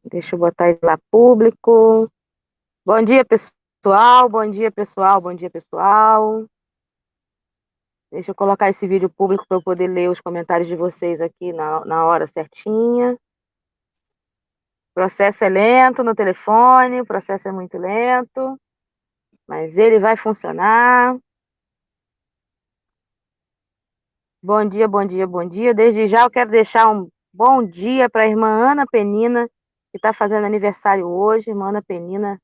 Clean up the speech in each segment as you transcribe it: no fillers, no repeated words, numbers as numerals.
Deixa eu botar ele lá público. Bom dia, pessoal. Bom dia, pessoal. Bom dia, pessoal. Deixa eu colocar esse vídeo público para eu poder ler os comentários de vocês aqui na hora certinha. O processo é lento no telefone, o processo é muito lento, mas ele vai funcionar. Bom dia, bom dia, bom dia. Desde já eu quero deixar um bom dia para a irmã Ana Penina, que está fazendo aniversário hoje. Irmã Ana Penina,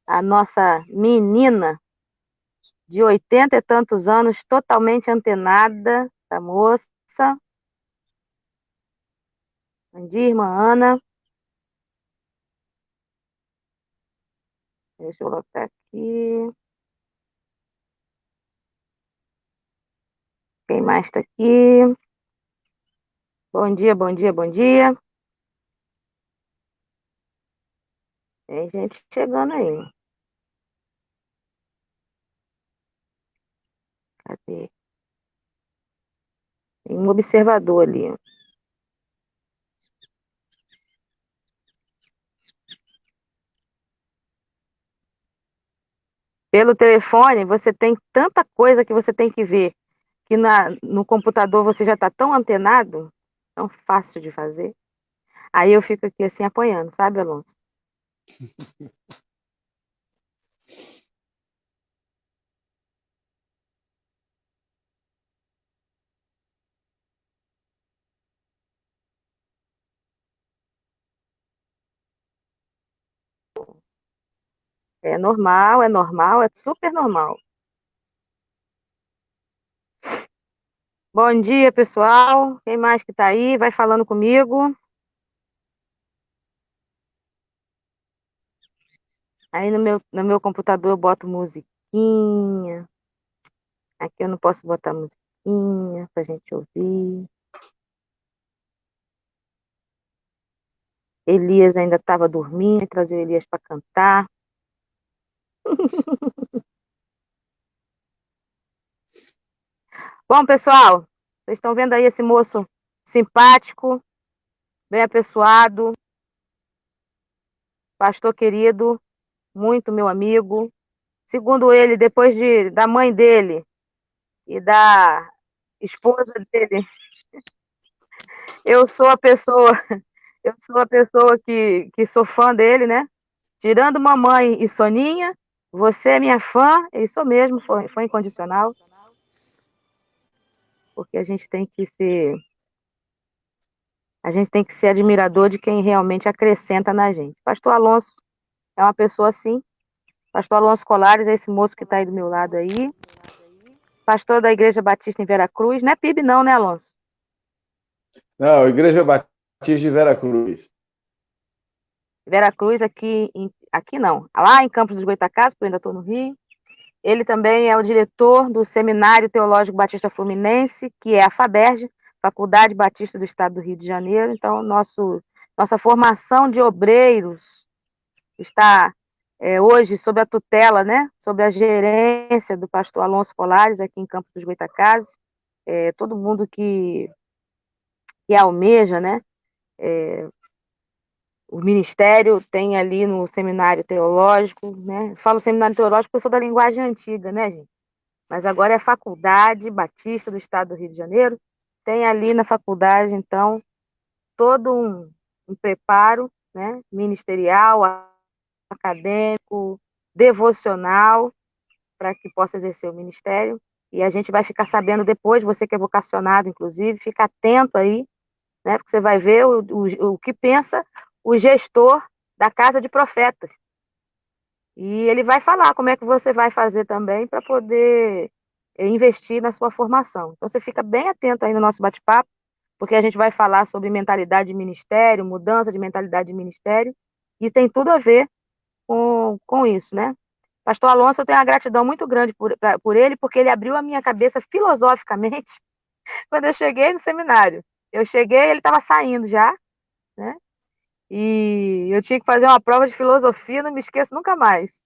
a nossa menina de 80 e tantos anos, totalmente antenada, essa moça. Bom dia, irmã Ana. Deixa eu colocar aqui. Quem mais está aqui? Bom dia, bom dia, bom dia. Tem gente chegando aí. Cadê? Tem um observador ali. Pelo telefone, você tem tanta coisa que você tem que ver, que no computador você já está tão antenado, tão fácil de fazer. Aí eu fico aqui assim apanhando, sabe, Alonso? É normal, é super normal. Bom dia, pessoal. Quem mais que tá aí? Vai falando comigo. Aí no meu computador eu boto musiquinha. Aqui eu não posso botar musiquinha pra gente ouvir. Elias ainda estava dormindo, trazer o Elias para cantar. Bom, pessoal, vocês estão vendo aí esse moço simpático, bem apessoado, pastor querido, muito meu amigo. Segundo ele, depois da mãe dele e da esposa dele, eu sou a pessoa, eu sou a pessoa que sou fã dele, né? Tirando mamãe e Soninha, você é minha fã, é isso mesmo, fã incondicional, porque a gente tem que ser admirador de quem realmente acrescenta na gente. Pastor Alonso é uma pessoa assim. Pastor Alonso Colares é esse moço que está aí do meu lado aí. Pastor da Igreja Batista em Veracruz. Não é PIB não, né, Alonso? Não, Igreja Batista de Veracruz. Veracruz aqui não. Lá em Campos dos Goytacazes, porque eu ainda estou no Rio. Ele também é o diretor do Seminário Teológico Batista Fluminense, que é a FABERJ, Faculdade Batista do Estado do Rio de Janeiro. Então, nossa formação de obreiros está hoje sob a tutela, né, sob a gerência do pastor Alonso Colares, aqui em Campos dos Goytacazes. Todo mundo que almeja, né, o ministério tem ali no seminário teológico, né? Falo seminário teológico porque eu sou da linguagem antiga, né, gente? Mas agora é a Faculdade Batista do Estado do Rio de Janeiro. Tem ali na faculdade, então, todo um preparo, né, ministerial, acadêmico, devocional, para que possa exercer o ministério. E a gente vai ficar sabendo depois, você que é vocacionado, inclusive, fica atento aí, né, porque você vai ver o que pensa o gestor da Casa de Profetas. E ele vai falar como é que você vai fazer também para poder investir na sua formação. Então, você fica bem atento aí no nosso bate-papo, porque a gente vai falar sobre mentalidade de ministério, mudança de mentalidade de ministério, e tem tudo a ver com isso, né? Pastor Alonso, eu tenho uma gratidão muito grande por ele, porque ele abriu a minha cabeça filosoficamente quando eu cheguei no seminário. Eu cheguei, ele estava saindo já, né? E eu tinha que fazer uma prova de filosofia, não me esqueço nunca mais.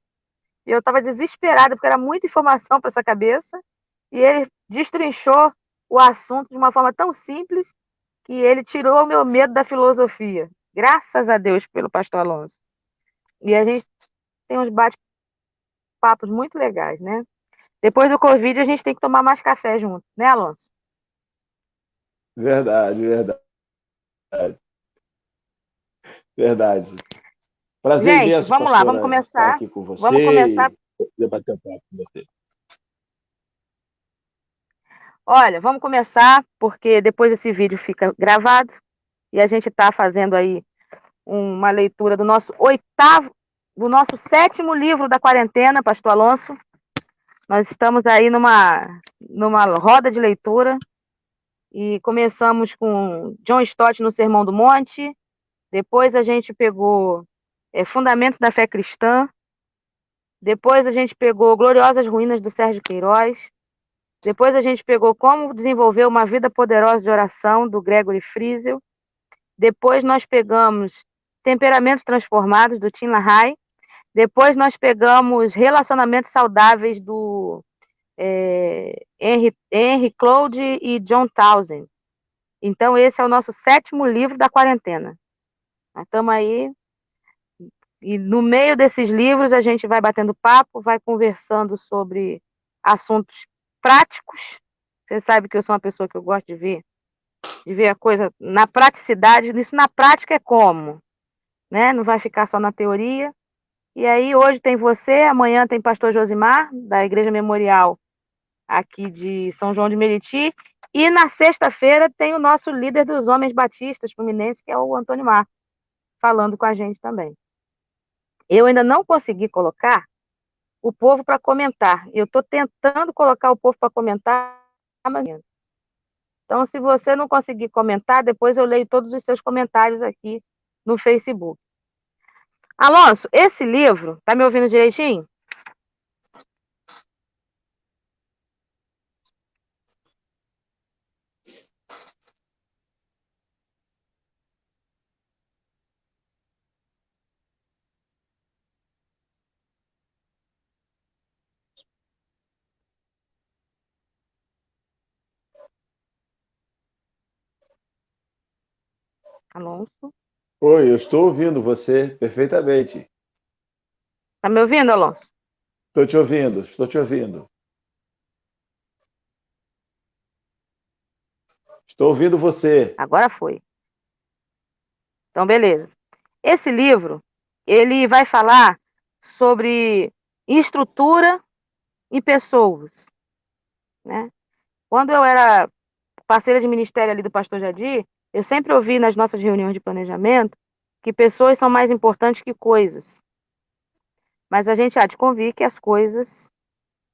E eu estava desesperada, porque era muita informação para essa cabeça, e ele destrinchou o assunto de uma forma tão simples que ele tirou o meu medo da filosofia. Graças a Deus pelo pastor Alonso. E a gente tem uns bate-papos muito legais, né? Depois do Covid, a gente tem que tomar mais café junto, né, Alonso? Verdade, verdade, verdade. Prazer Gente, imenso, vamos lá, vamos pastora, estar começar. aqui com Vamos você começar. e debater um papo com você. Olha, vamos começar, porque depois esse vídeo fica gravado e a gente está fazendo aí uma leitura do nosso sétimo livro da quarentena, Pastor Alonso. Nós estamos aí numa roda de leitura e começamos com John Stott no Sermão do Monte, depois a gente pegou Fundamentos da Fé Cristã, depois a gente pegou Gloriosas Ruínas do Sérgio Queiroz, depois a gente pegou Como Desenvolver uma Vida Poderosa de Oração, do Gregory Friesel, depois nós pegamos Temperamentos Transformados, do Tim LaHaye, depois nós pegamos Relacionamentos Saudáveis, do Henry Cloud e John Townsend. Então, esse é o nosso sétimo livro da quarentena. Nós estamos aí, e no meio desses livros a gente vai batendo papo, vai conversando sobre assuntos práticos. Você sabe que eu sou uma pessoa que eu gosto de ver a coisa na praticidade. Isso na prática é como, né? Não vai ficar só na teoria. E aí, hoje tem você, amanhã tem pastor Josimar, da Igreja Memorial aqui de São João de Meriti, e na sexta-feira tem o nosso líder dos homens batistas fluminense, que é o Antônio Marcos, falando com a gente também. Eu ainda não consegui colocar o povo para comentar. Eu estou tentando colocar o povo para comentar amanhã. Então, se você não conseguir comentar, depois eu leio todos os seus comentários aqui no Facebook. Alonso, esse livro, tá me ouvindo direitinho? Alonso? Oi, eu estou ouvindo você perfeitamente. Tá me ouvindo, Alonso? Estou te ouvindo, estou te ouvindo. Estou ouvindo você. Agora foi. Então, beleza. Esse livro, ele vai falar sobre estrutura e pessoas, né? Quando eu era parceira de ministério ali do pastor Jadir, eu sempre ouvi nas nossas reuniões de planejamento que pessoas são mais importantes que coisas. Mas a gente há de convir que as coisas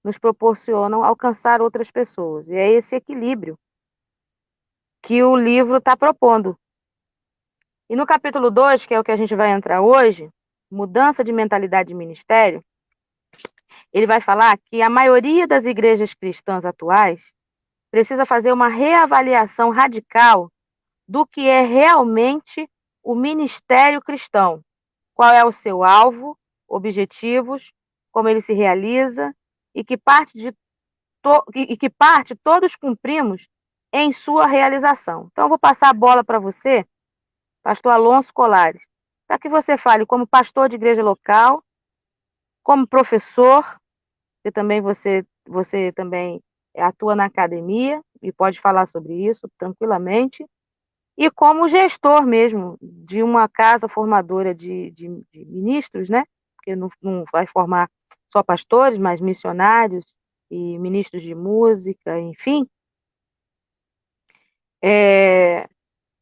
nos proporcionam alcançar outras pessoas. E é esse equilíbrio que o livro está propondo. E no capítulo 2, que é o que a gente vai entrar hoje, mudança de mentalidade de ministério, ele vai falar que a maioria das igrejas cristãs atuais precisa fazer uma reavaliação radical do que é realmente o ministério cristão. Qual é o seu alvo, objetivos, como ele se realiza e que parte todos cumprimos em sua realização. Então, eu vou passar a bola para você, pastor Alonso Colares, para que você fale como pastor de igreja local, como professor, que também você também atua na academia e pode falar sobre isso tranquilamente, e como gestor mesmo de uma casa formadora de ministros, né? Porque não vai formar só pastores, mas missionários e ministros de música, enfim.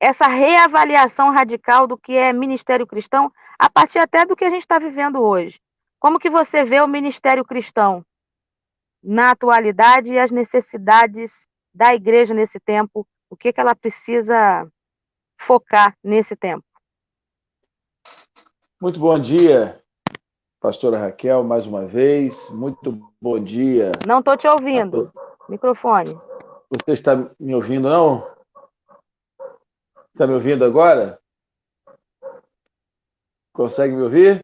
Essa reavaliação radical do que é ministério cristão, a partir até do que a gente está vivendo hoje. Como que você vê o ministério cristão na atualidade e as necessidades da igreja nesse tempo? O que ela precisa focar nesse tempo? Muito bom dia, pastora Raquel, mais uma vez. Muito bom dia Não estou te a ouvindo. todos. Microfone. Você está me ouvindo, não? Está me ouvindo agora? Consegue me ouvir?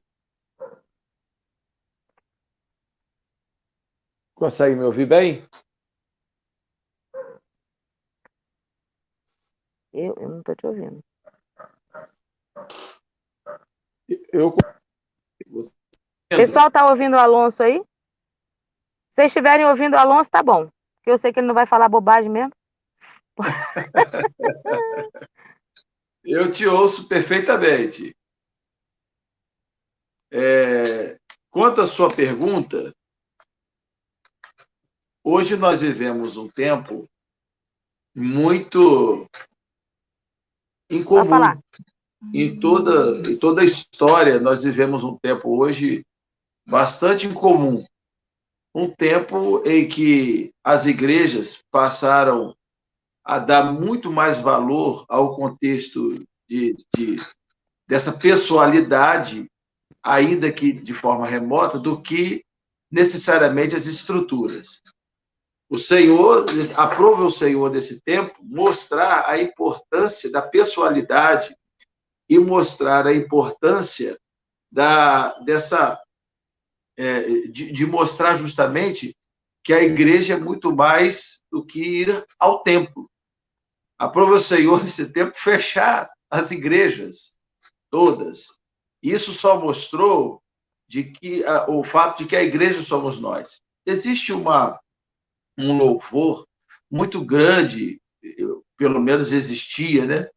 Consegue me ouvir bem? Eu não estou te ouvindo. Eu... O pessoal está ouvindo o Alonso aí? Se vocês estiverem ouvindo o Alonso, tá bom. Porque eu sei que ele não vai falar bobagem mesmo. Eu te ouço perfeitamente. Quanto à sua pergunta, hoje nós vivemos um tempo muito incomum. Em toda a história, nós vivemos um tempo hoje bastante incomum. Um tempo em que as igrejas passaram a dar muito mais valor ao contexto dessa pessoalidade, ainda que de forma remota, do que necessariamente as estruturas. O Senhor, aprove o Senhor desse tempo mostrar a importância da pessoalidade e mostrar a importância de mostrar justamente que a igreja é muito mais do que ir ao templo. Aprove o Senhor nesse tempo fechar as igrejas todas. Isso só mostrou o fato de que a igreja somos nós. Existe um louvor muito grande, pelo menos existia, né?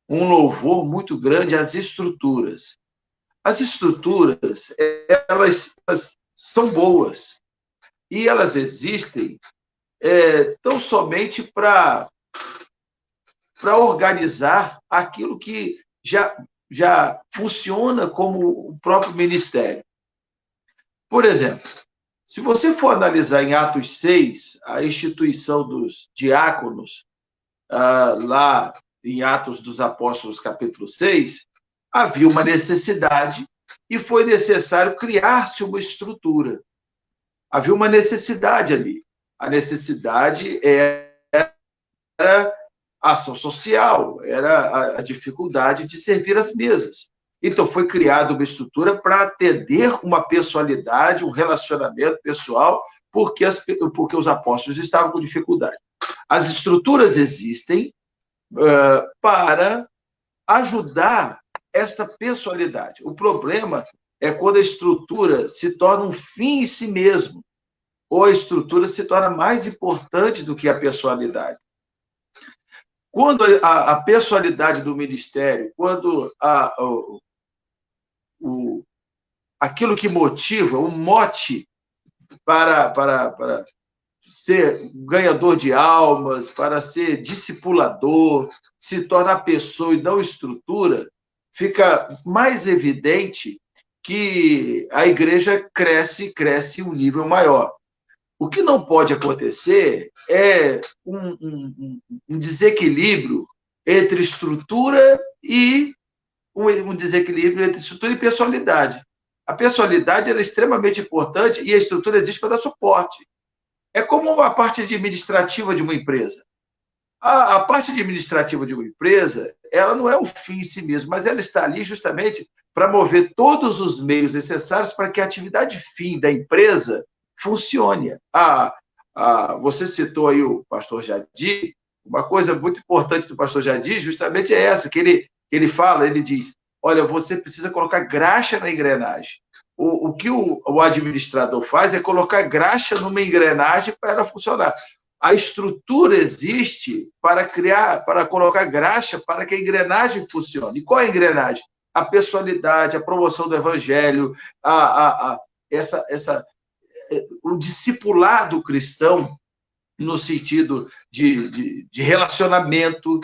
Um louvor muito grande às estruturas. As estruturas, elas são boas e elas existem tão somente para organizar aquilo que já funciona como o próprio ministério. Por exemplo, se você for analisar em Atos 6, a instituição dos diáconos, lá em Atos dos Apóstolos, capítulo 6, havia uma necessidade e foi necessário criar-se uma estrutura. Havia uma necessidade ali. A necessidade era a ação social, era a dificuldade de servir as mesas. Então, foi criada uma estrutura para atender uma pessoalidade, um relacionamento pessoal, porque os apóstolos estavam com dificuldade. As estruturas existem para ajudar esta pessoalidade. O problema é quando a estrutura se torna um fim em si mesmo, ou a estrutura se torna mais importante do que a pessoalidade. Quando a pessoalidade do ministério, quando aquilo que motiva, o mote para ser ganhador de almas, para ser discipulador, se torna a pessoa e não estrutura, fica mais evidente que a igreja cresce um nível maior. O que não pode acontecer é um desequilíbrio entre estrutura e pessoalidade. A pessoalidade é extremamente importante e a estrutura existe para dar suporte. É como a parte administrativa de uma empresa. A parte administrativa de uma empresa, ela não é o fim em si mesmo, mas ela está ali justamente para mover todos os meios necessários para que a atividade fim da empresa funcione. Você citou aí o pastor Jadir. Uma coisa muito importante do pastor Jadir justamente é essa, que ele fala, ele diz, olha, você precisa colocar graxa na engrenagem. O que o administrador faz é colocar graxa numa engrenagem para ela funcionar. A estrutura existe para colocar graxa para que a engrenagem funcione. E qual é a engrenagem? A pessoalidade, a promoção do evangelho, o discipulado cristão no sentido de relacionamento.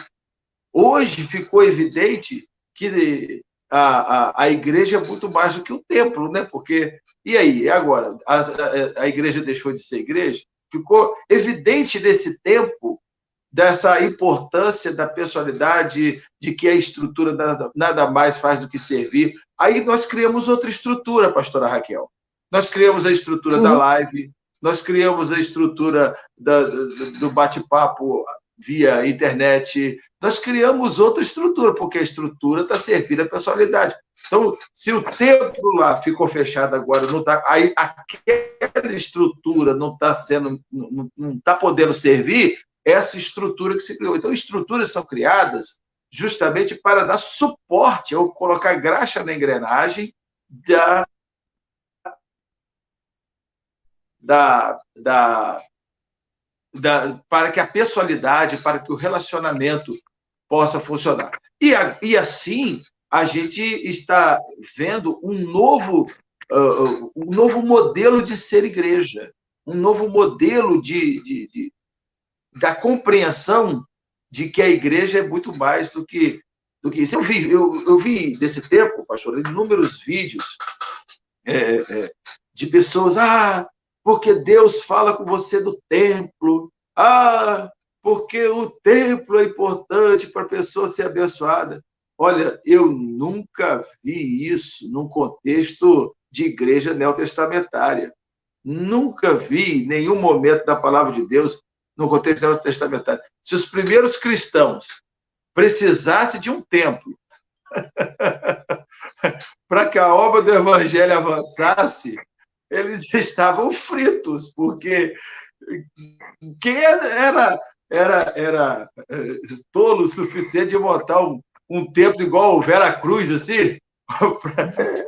Hoje ficou evidente que a igreja é muito mais do que o templo, né? Porque, e aí, e agora? A igreja deixou de ser igreja? Ficou evidente nesse tempo dessa importância da pessoalidade, de que a estrutura nada mais faz do que servir. Aí nós criamos outra estrutura, pastora Raquel. Nós criamos a estrutura da live, nós criamos a estrutura do bate-papo via internet, nós criamos outra estrutura, porque a estrutura está servindo à pessoalidade. Então, se o templo lá ficou fechado agora, não tá, aí aquela estrutura não está podendo servir, essa estrutura que se criou. Então, estruturas são criadas justamente para dar suporte ou colocar graxa na engrenagem da, da, da, para que a pessoalidade, para que o relacionamento possa funcionar. E assim, a gente está vendo um novo modelo de ser igreja, um novo modelo da compreensão de que a igreja é muito mais do que isso. Eu vi desse tempo, pastor, inúmeros vídeos de pessoas, porque Deus fala com você do templo, porque o templo é importante para a pessoa ser abençoada. Olha, eu nunca vi isso num contexto de igreja neotestamentária. Nunca vi nenhum momento da palavra de Deus no contexto neotestamentário. Se os primeiros cristãos precisassem de um templo para que a obra do evangelho avançasse, eles estavam fritos, porque quem era tolo o suficiente de montar um templo igual o Vera Cruz, assim,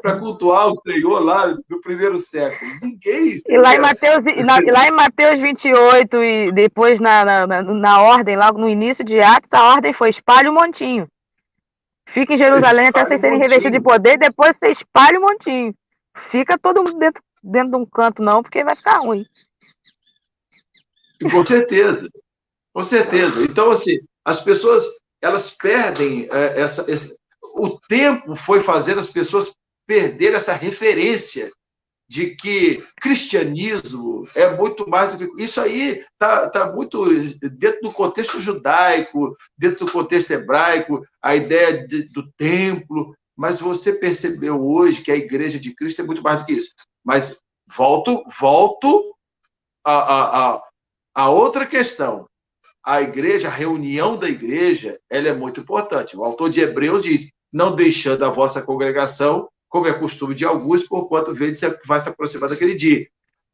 para cultuar o Senhor lá no primeiro século? Ninguém. E lá em Mateus 28, e depois na ordem, logo no início de Atos, a ordem foi: espalhe o montinho. Fica em Jerusalém até vocês serem revestidos de poder, e depois você espalha o montinho. Fica todo mundo dentro de um canto, não, porque vai ficar ruim. Com certeza. Com certeza. Então, assim, as pessoas, elas perdem o tempo foi fazendo as pessoas perder essa referência de que cristianismo é muito mais do que... Isso aí tá muito dentro do contexto judaico, dentro do contexto hebraico, a ideia do templo, mas você percebeu hoje que a igreja de Cristo é muito mais do que isso. Mas volto a outra questão. A igreja, a reunião da igreja, ela é muito importante. O autor de Hebreus diz: não deixando a vossa congregação, como é costume de alguns, porquanto vai se aproximar daquele dia.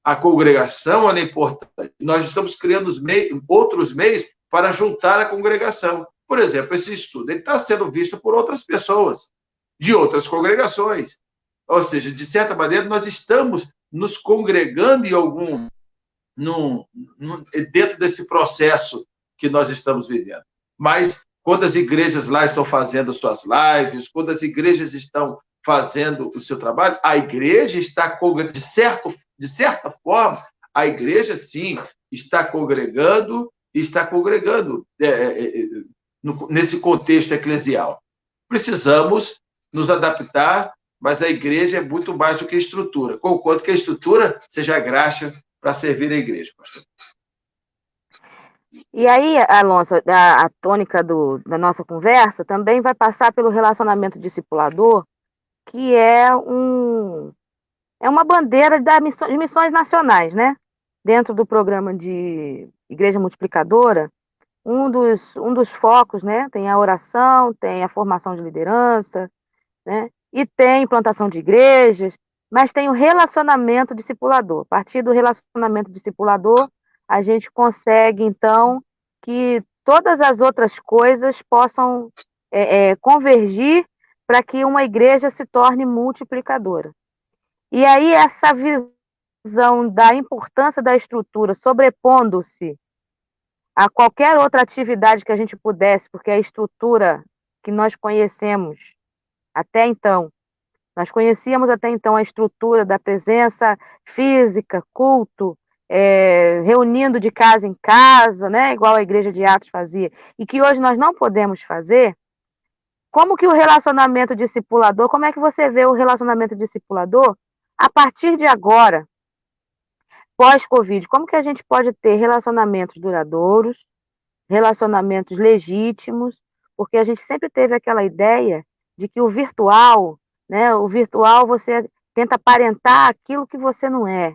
A congregação, ela é importante. Nós estamos criando outros meios para juntar a congregação. Por exemplo, esse estudo ele está sendo visto por outras pessoas, de outras congregações. Ou seja, de certa maneira, nós estamos nos congregando em algum... dentro desse processo que nós estamos vivendo. Mas quando as igrejas lá estão fazendo suas lives, quando as igrejas estão fazendo o seu trabalho, a igreja está, de certa forma, a igreja, sim, está congregando nesse contexto eclesial. Precisamos nos adaptar, mas a igreja é muito mais do que estrutura. Concordo que a estrutura seja graxa para servir a igreja, pastor. E aí, Alonso, a tônica da nossa conversa também vai passar pelo relacionamento discipulador, que é uma bandeira de missões nacionais, né? Dentro do programa de Igreja Multiplicadora, um dos focos, né? Tem a oração, tem a formação de liderança, né? E tem implantação de igrejas, mas tem o relacionamento discipulador. A partir do relacionamento discipulador, a gente consegue, então, que todas as outras coisas possam convergir para que uma igreja se torne multiplicadora. E aí, essa visão da importância da estrutura sobrepondo-se a qualquer outra atividade que a gente pudesse, porque a estrutura que nós conhecemos até então, nós conhecíamos até então a estrutura da presença física, culto, reunindo de casa em casa, né, igual a igreja de Atos fazia, e que hoje nós não podemos fazer. Como que o relacionamento discipulador, como é que você vê o relacionamento discipulador a partir de agora, pós-Covid? Como que a gente pode ter relacionamentos duradouros, relacionamentos legítimos, porque a gente sempre teve aquela ideia de que o virtual, né, o virtual você tenta aparentar aquilo que você não é.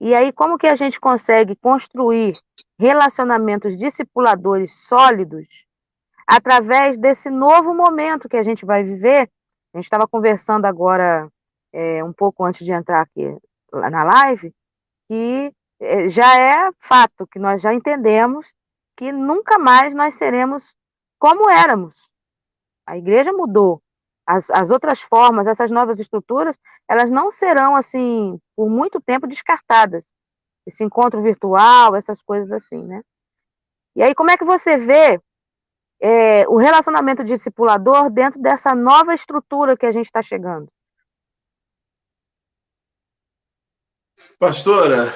E aí, como que a gente consegue construir relacionamentos discipuladores sólidos através desse novo momento que a gente vai viver? A gente estava conversando agora, um pouco antes de entrar aqui na live, que já é fato, que nós já entendemos que nunca mais nós seremos como éramos. A igreja mudou. As outras formas, essas novas estruturas, elas não serão, assim, por muito tempo descartadas. Esse encontro virtual, essas coisas assim, né? E aí, como é que você vê o relacionamento discipulador dentro dessa nova estrutura que a gente está chegando? Pastora,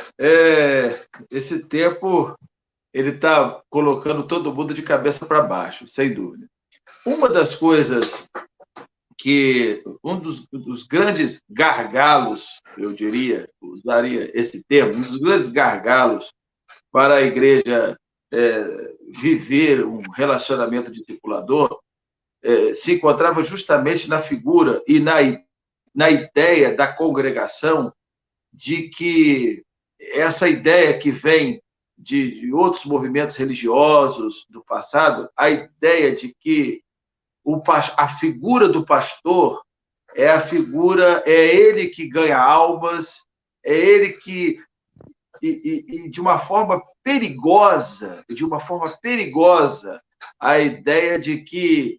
esse tempo ele está colocando todo mundo de cabeça para baixo, sem dúvida. Uma das coisas que um dos grandes gargalos, eu diria, usaria esse termo, um dos grandes gargalos para a igreja viver um relacionamento discipulador se encontrava justamente na figura e na ideia da congregação, de que essa ideia que vem de outros movimentos religiosos do passado, a ideia de que a figura do pastor é ele que ganha almas, é ele que, e de uma forma perigosa, a ideia de que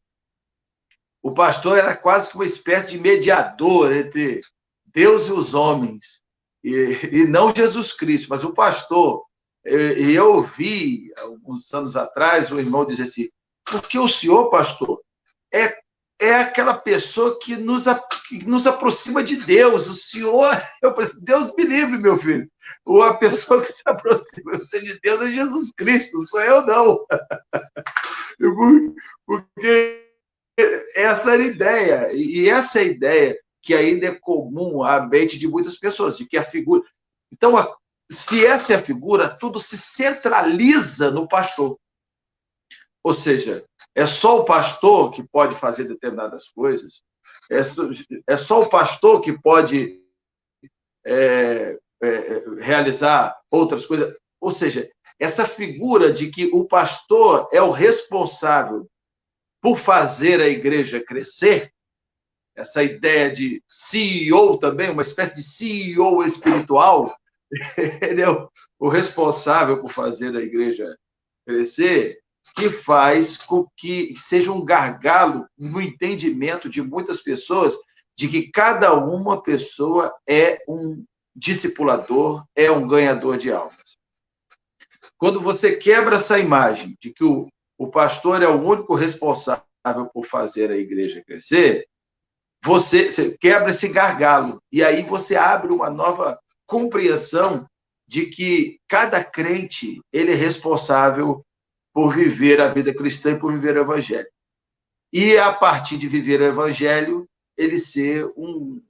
o pastor era quase que uma espécie de mediador entre Deus e os homens, e não Jesus Cristo, mas o pastor. E eu ouvi, alguns anos atrás, um irmão dizer assim, porque o senhor, pastor, é aquela pessoa que nos aproxima de Deus. O senhor, eu falei, Deus me livre, meu filho. Ou a pessoa que se aproxima de Deus é Jesus Cristo, não sou eu, não. Porque essa era a ideia, e essa é a ideia que ainda é comum à mente de muitas pessoas, de que a figura... Então, se essa é a figura, tudo se centraliza no pastor. Ou seja, é só o pastor que pode fazer determinadas coisas, é só o pastor que pode realizar outras coisas. Ou seja, essa figura de que o pastor é o responsável por fazer a igreja crescer, essa ideia de CEO também, uma espécie de CEO espiritual, ele é o responsável por fazer a igreja crescer, que faz com que seja um gargalo no entendimento de muitas pessoas de que cada uma pessoa é um discipulador, é um ganhador de almas. Quando você quebra essa imagem de que o pastor é o único responsável por fazer a igreja crescer, você quebra esse gargalo, e aí você abre uma nova compreensão de que cada crente ele é responsável por viver a vida cristã e por viver o evangelho. E, a partir de viver o evangelho, ele ser um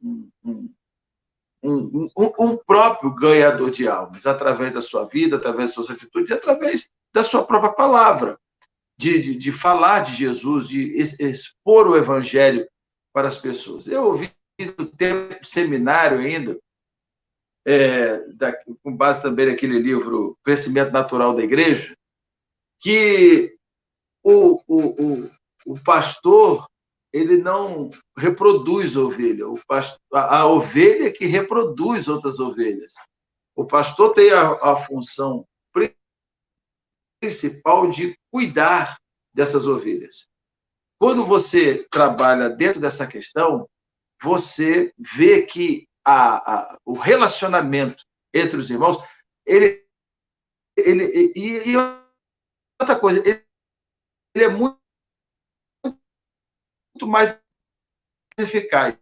próprio ganhador de almas, através da sua vida, através das suas atitudes, através da sua própria palavra, de falar de Jesus, de expor o evangelho para as pessoas. Eu ouvi no tempo de seminário ainda, com base também naquele livro Crescimento Natural da Igreja, que o pastor ele não reproduz ovelha. A ovelha que reproduz outras ovelhas. O pastor tem a função principal de cuidar dessas ovelhas. Quando você trabalha dentro dessa questão, você vê que o relacionamento entre os irmãos, e outra coisa, ele é muito mais eficaz.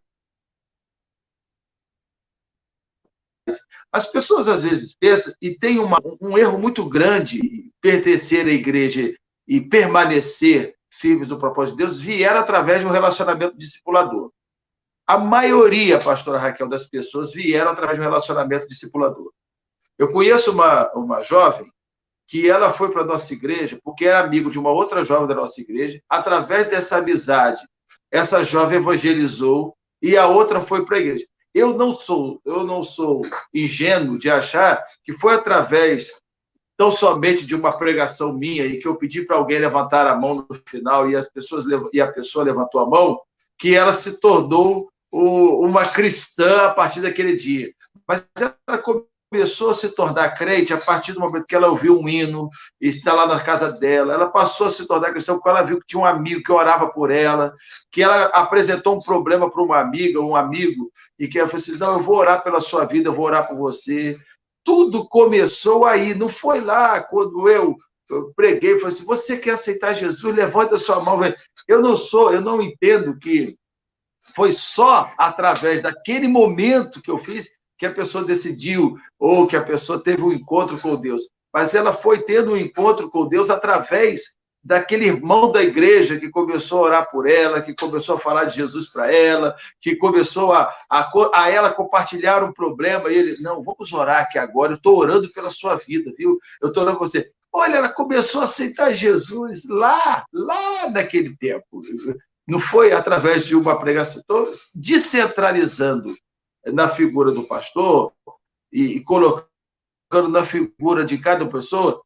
As pessoas, às vezes, pensam, e tem um erro muito grande, pertencer à igreja e permanecer firmes no propósito de Deus, vieram através de um relacionamento discipulador. A maioria, pastora Raquel, das pessoas vieram através de um relacionamento discipulador. Eu conheço uma jovem que ela foi para a nossa igreja porque era amigo de uma outra jovem da nossa igreja. Através dessa amizade, essa jovem evangelizou e a outra foi para a igreja. Eu não sou ingênuo de achar que foi através tão somente de uma pregação minha e que eu pedi para alguém levantar a mão no final e a pessoa levantou a mão, que ela se tornou uma cristã a partir daquele dia. Mas ela começou a se tornar crente a partir do momento que ela ouviu um hino, e está lá na casa dela. Ela passou a se tornar cristã porque ela viu que tinha um amigo que orava por ela, que ela apresentou um problema para uma amiga, um amigo, e que ela falou assim: não, eu vou orar pela sua vida, eu vou orar por você. Tudo começou aí, não foi lá quando eu preguei, falei assim: você quer aceitar Jesus? Levanta a sua mão. Eu não entendo que foi só através daquele momento que eu fiz que a pessoa decidiu, ou que a pessoa teve um encontro com Deus. Mas ela foi tendo um encontro com Deus através daquele irmão da igreja que começou a orar por ela, que começou a falar de Jesus para ela, que começou a ela compartilhar um problema, e ele: não, vamos orar aqui agora, eu estou orando pela sua vida, viu? Eu estou orando por você. Olha, ela começou a aceitar Jesus lá naquele tempo. Não foi através de uma pregação. Estou descentralizando na figura do pastor e colocando na figura de cada pessoa.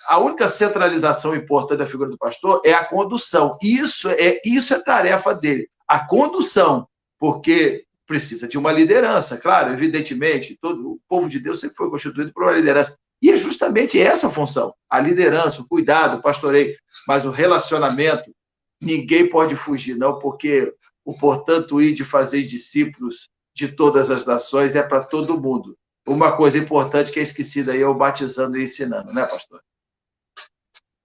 A única centralização importante da figura do pastor é a condução. Isso é tarefa dele, a condução, porque precisa de uma liderança, claro, evidentemente, todo o povo de Deus sempre foi constituído por uma liderança. E é justamente essa a função, a liderança, o cuidado, o pastoreio, mas o relacionamento, ninguém pode fugir, não, porque o portanto ir de fazer discípulos de todas as nações é para todo mundo. Uma coisa importante que é esquecida aí é o batizando e ensinando, né, pastor?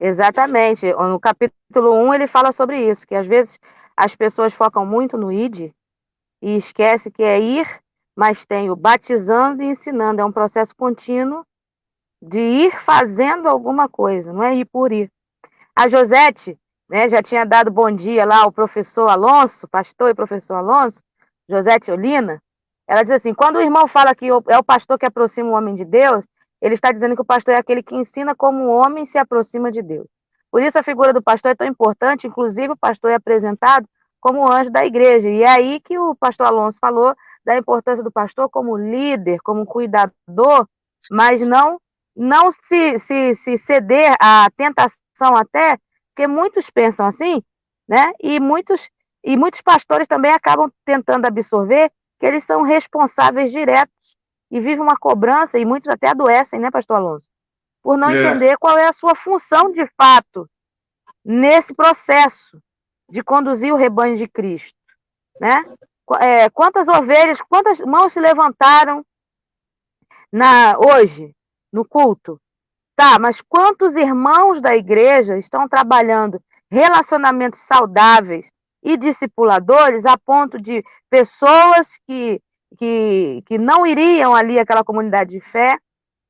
Exatamente. No capítulo 1 ele fala sobre isso, que às vezes as pessoas focam muito no id e esquece que é ir, mas tem o batizando e ensinando. É um processo contínuo de ir fazendo alguma coisa, não é ir por ir. A Josete, né, já tinha dado bom dia lá ao professor Alonso, pastor e professor Alonso, Josete Olina. Ela diz assim: quando o irmão fala que é o pastor que aproxima o homem de Deus, ele está dizendo que o pastor é aquele que ensina como o homem se aproxima de Deus. Por isso a figura do pastor é tão importante, inclusive o pastor é apresentado como o anjo da igreja. E é aí que o pastor Alonso falou da importância do pastor como líder, como cuidador, mas não se ceder à tentação até, porque muitos pensam assim, né? E muitos pastores também acabam tentando absorver que eles são responsáveis diretos e vivem uma cobrança, e muitos até adoecem, né, pastor Alonso? Por não entender qual é a sua função de fato nesse processo de conduzir o rebanho de Cristo, né? Quantas ovelhas, quantas mãos se levantaram hoje no culto? Tá, mas quantos irmãos da igreja estão trabalhando relacionamentos saudáveis e discipuladores a ponto de pessoas que não iriam ali àquela comunidade de fé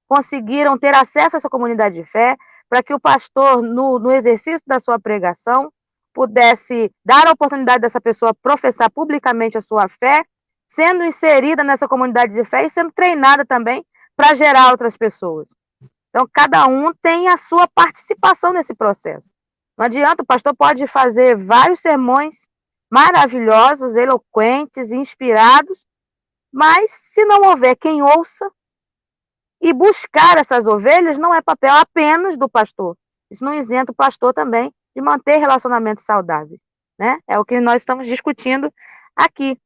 conseguiram ter acesso a essa comunidade de fé para que o pastor, no exercício da sua pregação, pudesse dar a oportunidade dessa pessoa professar publicamente a sua fé, sendo inserida nessa comunidade de fé e sendo treinada também para gerar outras pessoas. Então, cada um tem a sua participação nesse processo. Não adianta, o pastor pode fazer vários sermões maravilhosos, eloquentes, inspirados, mas se não houver quem ouça e buscar essas ovelhas, não é papel apenas do pastor. Isso não isenta o pastor também de manter relacionamentos saudáveis, né? É o que nós estamos discutindo aqui.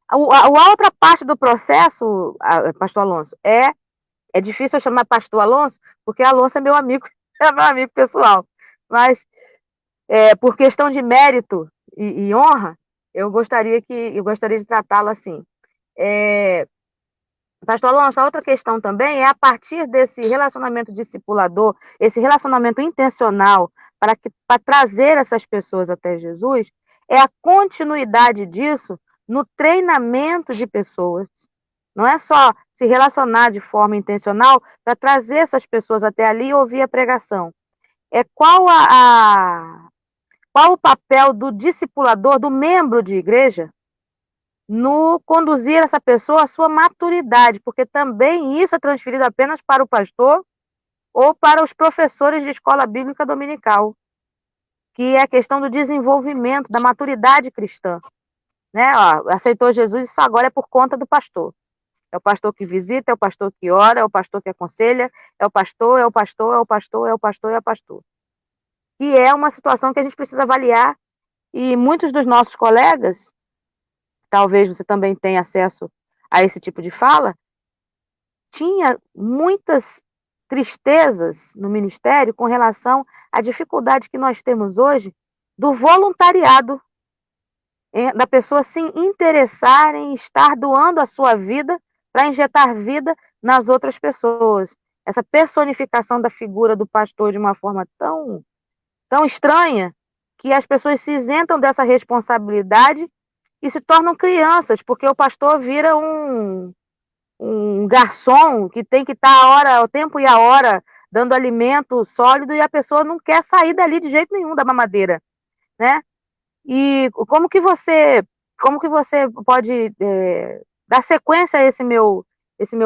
A outra parte do processo, pastor Alonso, é difícil eu chamar pastor Alonso, porque Alonso é meu amigo, é meu amigo pessoal. Mas, por questão de mérito e honra, eu gostaria de tratá-lo assim. Pastor Alonso, a outra questão também é a partir desse relacionamento discipulador, esse relacionamento intencional para trazer essas pessoas até Jesus, é a continuidade disso no treinamento de pessoas. Não é só se relacionar de forma intencional para trazer essas pessoas até ali e ouvir a pregação. Qual o papel do discipulador, do membro de igreja, no conduzir essa pessoa à sua maturidade, porque também isso é transferido apenas para o pastor ou para os professores de escola bíblica dominical, que é a questão do desenvolvimento, da maturidade cristã. Né? Ó, aceitou Jesus, isso agora é por conta do pastor. É o pastor que visita, é o pastor que ora, é o pastor que aconselha, é o pastor, é o pastor, é o pastor, é o pastor, é o pastor. Que é uma situação que a gente precisa avaliar, e muitos dos nossos colegas, talvez você também tenha acesso a esse tipo de fala, tinha muitas tristezas no ministério com relação à dificuldade que nós temos hoje do voluntariado, da pessoa se interessar em estar doando a sua vida para injetar vida nas outras pessoas. Essa personificação da figura do pastor de uma forma tão estranha que as pessoas se isentam dessa responsabilidade e se tornam crianças, porque o pastor vira um garçom que tem que estar a hora, o tempo e a hora dando alimento sólido e a pessoa não quer sair dali de jeito nenhum da mamadeira, né? E como que você pode dar sequência a esse meu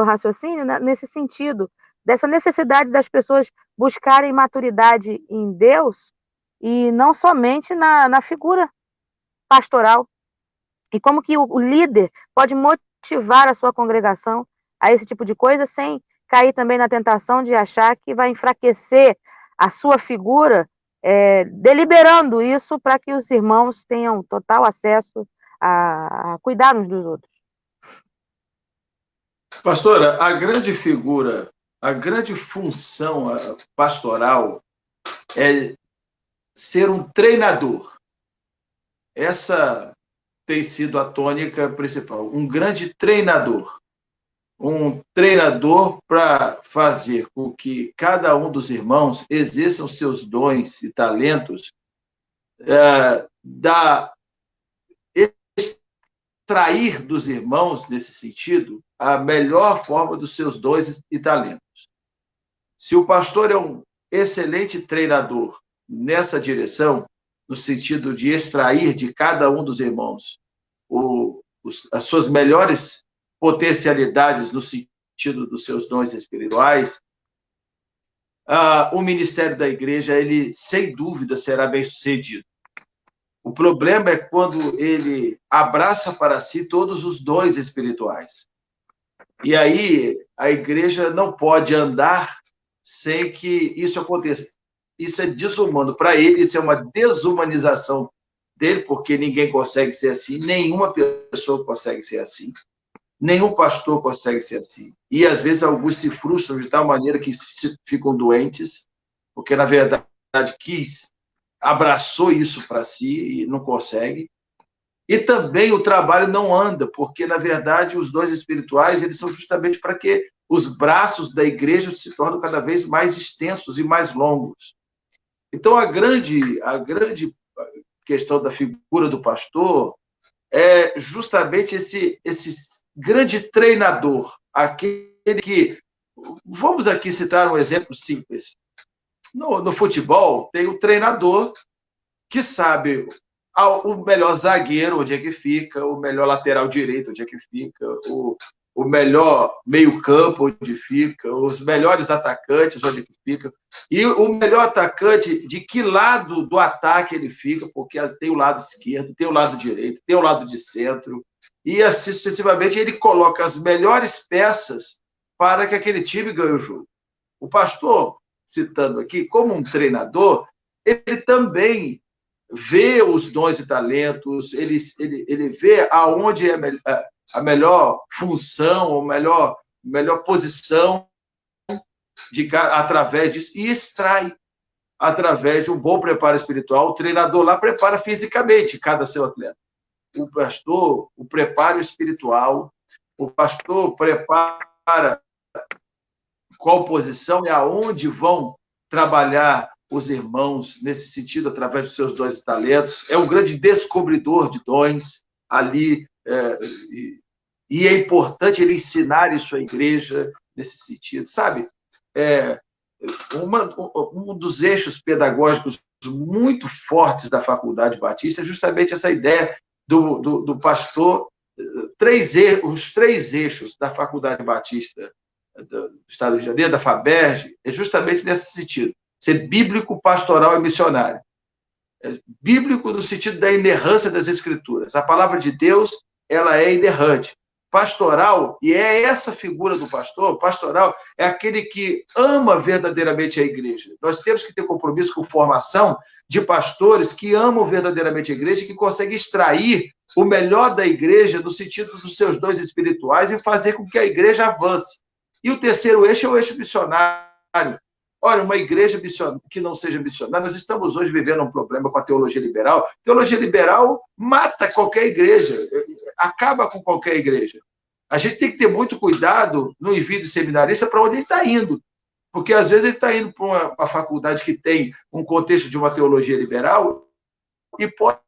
raciocínio, né? Nesse sentido, dessa necessidade das pessoas buscarem maturidade em Deus e não somente na figura pastoral. E como que o líder pode motivar a sua congregação a esse tipo de coisa sem cair também na tentação de achar que vai enfraquecer a sua figura, deliberando isso para que os irmãos tenham total acesso a cuidar uns dos outros. Pastora, a grande figura, a grande função pastoral é ser um treinador. Essa tem sido a tônica principal. Um grande treinador. Um treinador para fazer com que cada um dos irmãos exerçam seus dons e talentos, extrair dos irmãos, nesse sentido, a melhor forma dos seus dons e talentos. Se o pastor é um excelente treinador nessa direção, no sentido de extrair de cada um dos irmãos as suas melhores potencialidades no sentido dos seus dons espirituais, o ministério da igreja, ele, sem dúvida, será bem-sucedido. O problema é quando ele abraça para si todos os dons espirituais. E aí a igreja não pode andar sem que isso aconteça. Isso é desumano para ele, isso é uma desumanização dele, porque ninguém consegue ser assim, nenhuma pessoa consegue ser assim, nenhum pastor consegue ser assim. E, às vezes, alguns se frustram de tal maneira que ficam doentes, porque, na verdade, abraçou isso para si e não consegue. E também o trabalho não anda, porque, na verdade, os dons espirituais eles são justamente para que os braços da igreja se tornem cada vez mais extensos e mais longos. Então, a grande questão da figura do pastor é justamente esse grande treinador, aquele que... Vamos aqui citar um exemplo simples. No futebol, tem o treinador que sabe o melhor zagueiro, onde é que fica, o melhor lateral direito, onde é que fica, o melhor meio-campo, onde fica, os melhores atacantes, onde é que fica, e o melhor atacante, de que lado do ataque ele fica, porque tem o lado esquerdo, tem o lado direito, tem o lado de centro, e assim sucessivamente ele coloca as melhores peças para que aquele time ganhe o jogo. O pastor, citando aqui, como um treinador, ele também vê os dons e talentos, ele vê aonde é a melhor função, a melhor posição através disso, e extrai através de um bom preparo espiritual. O treinador lá prepara fisicamente cada seu atleta. O pastor, o preparo espiritual, o pastor prepara qual posição e aonde vão trabalhar os irmãos nesse sentido, através dos seus dons e talentos. É um grande descobridor de dons ali, e é importante ele ensinar isso à igreja nesse sentido, sabe? Um dos eixos pedagógicos muito fortes da Faculdade Batista é justamente essa ideia do pastor, os três eixos da Faculdade Batista do Estado do Rio de Janeiro, da FABERJ, é justamente nesse sentido: ser bíblico, pastoral e missionário. Bíblico no sentido da inerrância das Escrituras. A palavra de Deus, ela é inerrante. Pastoral, e é essa figura do pastor, pastoral é aquele que ama verdadeiramente a igreja. Nós temos que ter compromisso com formação de pastores que amam verdadeiramente a igreja, que conseguem extrair o melhor da igreja no sentido dos seus dons espirituais e fazer com que a igreja avance. E o terceiro eixo é o eixo missionário. Olha, uma igreja que não seja missionária, nós estamos hoje vivendo um problema com a teologia liberal. Teologia liberal mata qualquer igreja, acaba com qualquer igreja. A gente tem que ter muito cuidado no envio do seminarista para onde ele está indo. Porque, às vezes, ele está indo para uma faculdade que tem um contexto de uma teologia liberal e pode,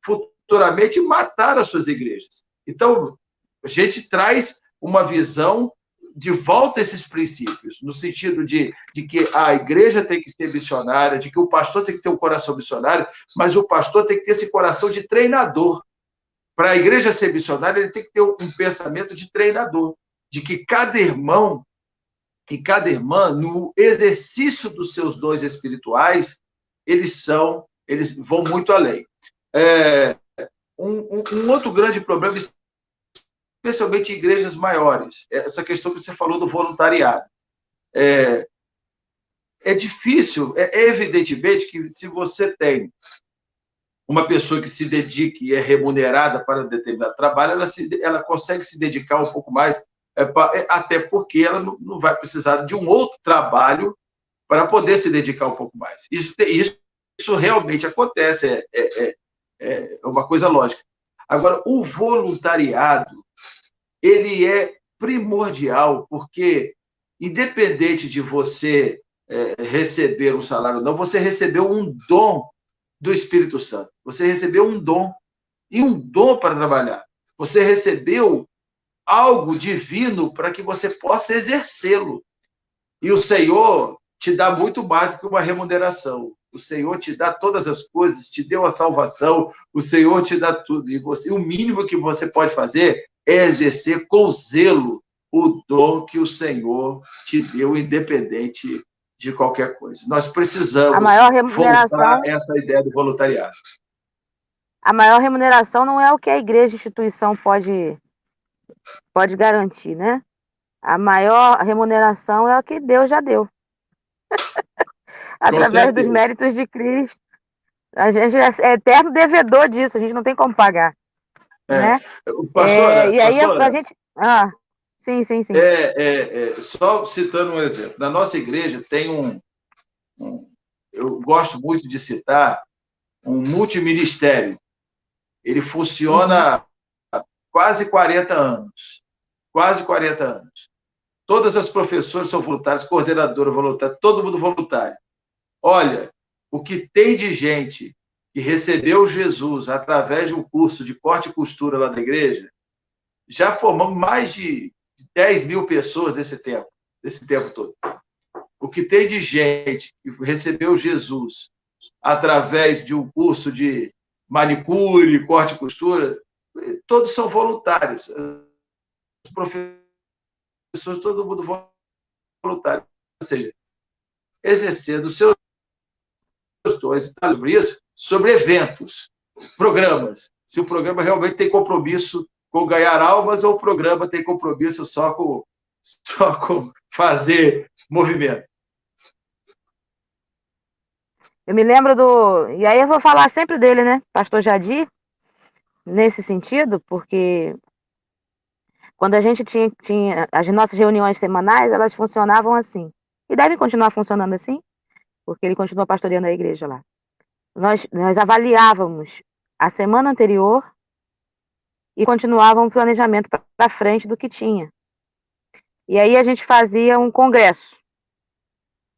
futuramente, matar as suas igrejas. Então, a gente traz uma visão de volta a esses princípios, no sentido de que a igreja tem que ser missionária, de que o pastor tem que ter um coração missionário, mas o pastor tem que ter esse coração de treinador. Para a igreja ser missionária, ele tem que ter um pensamento de treinador, de que cada irmão e cada irmã, no exercício dos seus dons espirituais, eles vão muito além. Um outro grande problema, especialmente em igrejas maiores, essa questão que você falou do voluntariado. É difícil, evidentemente que se você tem uma pessoa que se dedique e é remunerada para determinado trabalho, ela consegue se dedicar um pouco mais, até porque ela não vai precisar de um outro trabalho para poder se dedicar um pouco mais. Isso realmente acontece, é uma coisa lógica. Agora, o voluntariado, ele é primordial, porque, independente de você receber um salário ou não, você recebeu um dom do Espírito Santo. Você recebeu um dom, e um dom para trabalhar. Você recebeu algo divino para que você possa exercê-lo. E o Senhor te dá muito mais do que uma remuneração. O Senhor te dá todas as coisas, te deu a salvação, o Senhor te dá tudo. E o mínimo que você pode fazer é exercer com zelo o dom que o Senhor te deu, independente de qualquer coisa. Nós precisamos voltar a essa ideia do voluntariado. A maior remuneração não é o que a igreja, a instituição pode garantir, né? A maior remuneração é o que Deus já deu. Através dos méritos de Cristo. A gente é eterno devedor disso, a gente não tem como pagar. Né? Pastora, e aí a gente... sim. Só citando um exemplo. Na nossa igreja tem eu gosto muito de citar um multiministério. Ele funciona há quase 40 anos. Quase 40 anos. Todas as professoras são voluntárias, coordenadora voluntária, todo mundo voluntário. Olha, o que tem de gente que recebeu Jesus através de um curso de corte e costura lá da igreja, já formamos mais de 10 mil pessoas nesse tempo todo. O que tem de gente que recebeu Jesus através de um curso de manicure, corte e costura, todos são voluntários. Os professores, todo mundo voluntário. Ou seja, exercendo seus dons sobre isso, sobre eventos, programas. Se o programa realmente tem compromisso com ganhar almas ou o programa tem compromisso só com fazer movimento. Eu me lembro e aí eu vou falar sempre dele, né? Pastor Jadir, nesse sentido, porque quando a gente tinha as nossas reuniões semanais, elas funcionavam assim. E devem continuar funcionando assim, porque ele continua pastoreando a igreja lá. Nós avaliávamos a semana anterior e continuávamos o planejamento para frente do que tinha. E aí a gente fazia um congresso.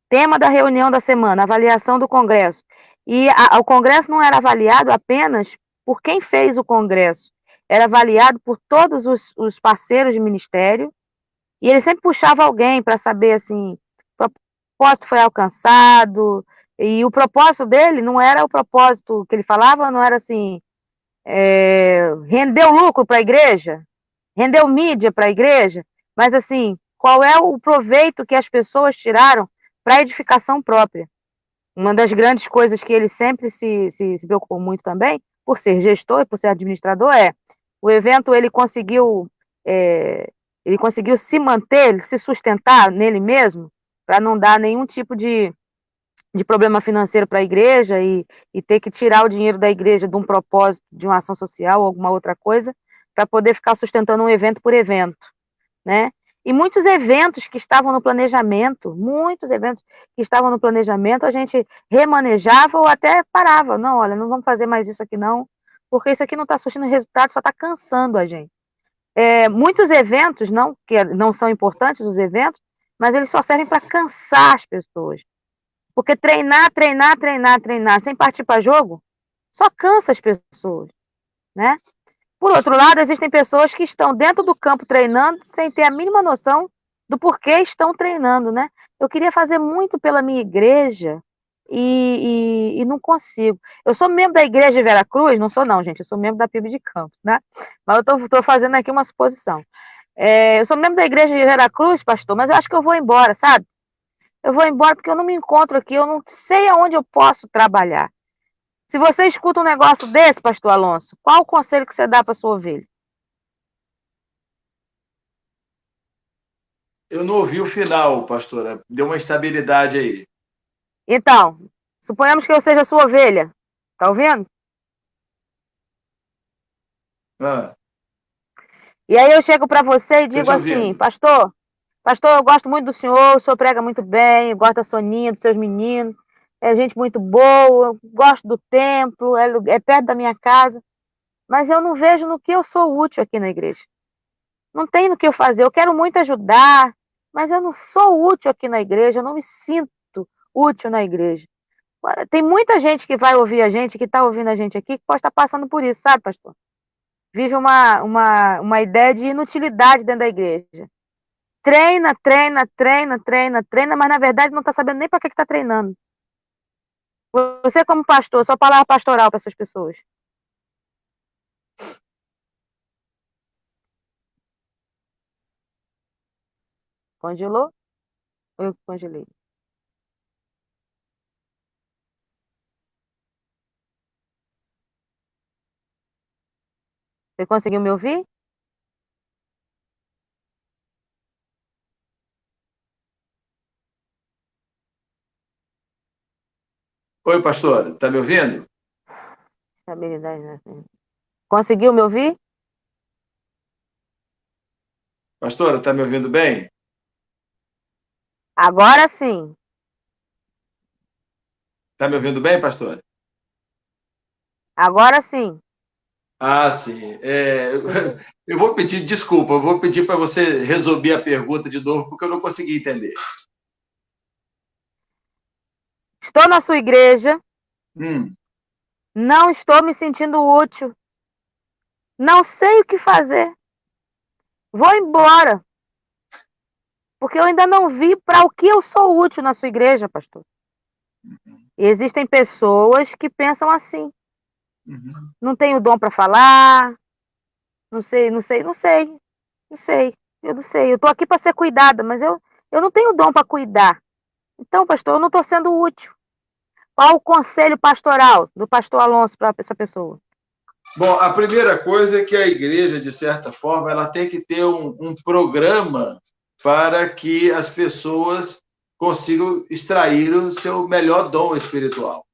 Tema da reunião da semana, avaliação do congresso. E o congresso não era avaliado apenas por quem fez o congresso, era avaliado por todos os parceiros de ministério, e ele sempre puxava alguém para saber, assim, o propósito foi alcançado, e o propósito dele não era o propósito que ele falava, não era assim, rendeu lucro para a igreja, rendeu mídia para a igreja, mas assim, qual é o proveito que as pessoas tiraram para a edificação própria? Uma das grandes coisas que ele sempre se preocupou muito também, por ser gestor e por ser administrador, o evento ele conseguiu se manter, se sustentar nele mesmo, para não dar nenhum tipo de problema financeiro para a igreja e ter que tirar o dinheiro da igreja de um propósito, de uma ação social ou alguma outra coisa, para poder ficar sustentando um evento por evento, né? E muitos eventos que estavam no planejamento, a gente remanejava ou até parava. Não, olha, não vamos fazer mais isso aqui não, porque isso aqui não está surtindo resultado, só está cansando a gente. Muitos eventos, não, que não são importantes os eventos, mas eles só servem para cansar as pessoas. Porque treinar sem partir para jogo, só cansa as pessoas, né? Por outro lado, existem pessoas que estão dentro do campo treinando sem ter a mínima noção do porquê estão treinando, né? Eu queria fazer muito pela minha igreja e não consigo. Eu sou membro da igreja de Veracruz, não sou não, gente, eu sou membro da PIB de Campos, né? Mas eu estou fazendo aqui uma suposição. Eu sou membro da igreja de Veracruz, pastor, mas eu acho que eu vou embora, sabe? Eu vou embora porque eu não me encontro aqui, eu não sei aonde eu posso trabalhar. Se você escuta um negócio desse, pastor Alonso, qual o conselho que você dá para sua ovelha? Eu não ouvi o final, pastora. Deu uma instabilidade aí. Então, suponhamos que eu seja sua ovelha. Tá ouvindo? Ah, E aí eu chego para você e tô digo te assim, ouvindo. pastor, eu gosto muito do senhor prega muito bem, eu gosto da Soninha, dos seus meninos, é gente muito boa, eu gosto do templo, é perto da minha casa, mas eu não vejo no que eu sou útil aqui na igreja. Não tem no que eu fazer. Eu quero muito ajudar, mas eu não sou útil aqui na igreja, eu não me sinto útil na igreja. Tem muita gente que vai ouvir a gente, que está ouvindo a gente aqui, que pode estar passando por isso, sabe, pastor? Vive uma ideia de inutilidade dentro da igreja. Treina, mas na verdade não está sabendo nem para que está treinando. Você, como pastor, sua palavra pastoral para essas pessoas. Congelou? Eu congelei. Você conseguiu me ouvir? Oi, pastora, tá me ouvindo? Estabilidade, né? Conseguiu me ouvir? Pastora, tá me ouvindo bem? Agora sim. Tá me ouvindo bem, pastora? Agora sim. Ah, sim. Eu vou pedir desculpa, eu vou pedir para você resolver a pergunta de novo, porque eu não consegui entender. Estou na sua igreja, Hum, não estou me sentindo útil, não sei o que fazer. Vou embora, porque eu ainda não vi para o que eu sou útil na sua igreja, pastor. E existem pessoas que pensam assim. uhum. Não tenho dom para falar, não sei, não sei, não sei, não sei. Eu não sei. Eu estou aqui para ser cuidada, mas eu não tenho dom para cuidar. Então, pastor, eu não estou sendo útil. Qual o conselho pastoral do pastor Alonso para essa pessoa? Bom, a primeira coisa é que a igreja, de certa forma, ela tem que ter um programa para que as pessoas consigam extrair o seu melhor dom espiritual.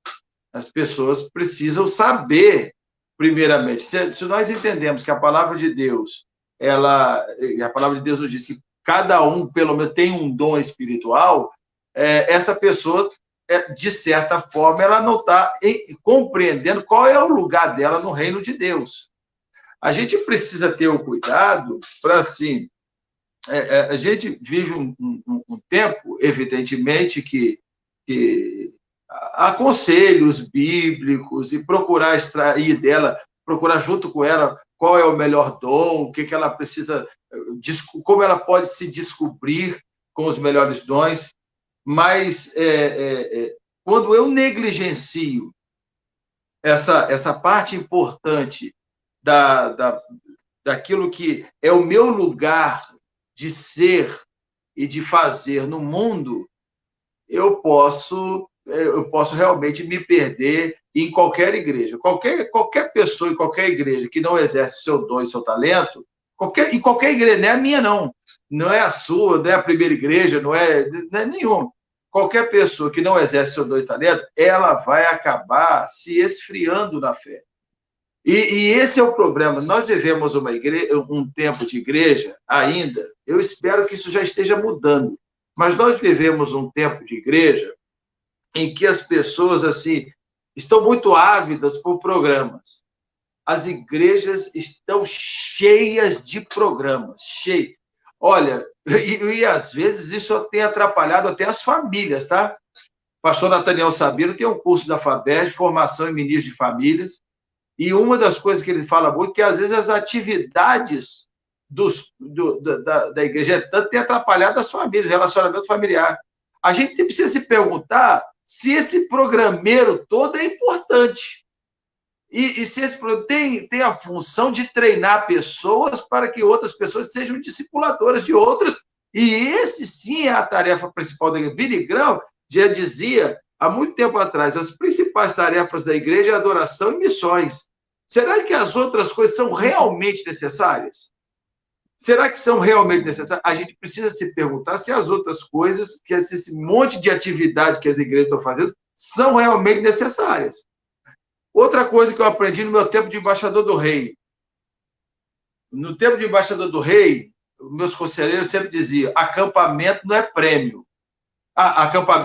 As pessoas precisam saber, primeiramente, se nós entendemos que a palavra de Deus, a palavra de Deus nos diz que cada um, pelo menos, tem um dom espiritual, essa pessoa, de certa forma, ela não está compreendendo qual é o lugar dela no reino de Deus. A gente precisa ter o cuidado para, assim, a gente vive um tempo, evidentemente, que há conselhos bíblicos e procurar extrair dela, procurar junto com ela qual é o melhor dom, o que ela precisa, como ela pode se descobrir com os melhores dons, mas quando eu negligencio essa parte importante daquilo que é o meu lugar de ser e de fazer no mundo, eu posso realmente me perder em qualquer igreja. Qualquer pessoa em qualquer igreja que não exerce o seu dom e seu talento, em qualquer igreja, não é a minha, não é a sua, não é a primeira igreja, não é nenhum. Qualquer pessoa que não exerce o seu dom e talento, ela vai acabar se esfriando na fé. E esse é o problema. Nós vivemos um tempo de igreja ainda, eu espero que isso já esteja mudando, mas nós vivemos um tempo de igreja em que as pessoas assim estão muito ávidas por programas. As igrejas estão cheias de programas, cheias. Olha, e às vezes isso tem atrapalhado até as famílias, tá? O pastor Nathaniel Sabino tem um curso da FABERJ, formação em ministros de famílias, e uma das coisas que ele fala muito é que às vezes as atividades da igreja tanto tem atrapalhado as famílias, relacionamento familiar. A gente precisa se perguntar se esse programeiro todo é importante. E se esse tem a função de treinar pessoas para que outras pessoas sejam discipuladoras de outras, e esse sim é a tarefa principal da igreja. Billy Graham já dizia, há muito tempo atrás, as principais tarefas da igreja é adoração e missões. Será que as outras coisas são realmente necessárias? Será que são realmente necessárias? A gente precisa se perguntar se as outras coisas, que esse monte de atividade que as igrejas estão fazendo, são realmente necessárias. Outra coisa que eu aprendi no meu tempo de embaixador do rei. No tempo de embaixador do rei, meus conselheiros sempre diziam, acampamento não é prêmio.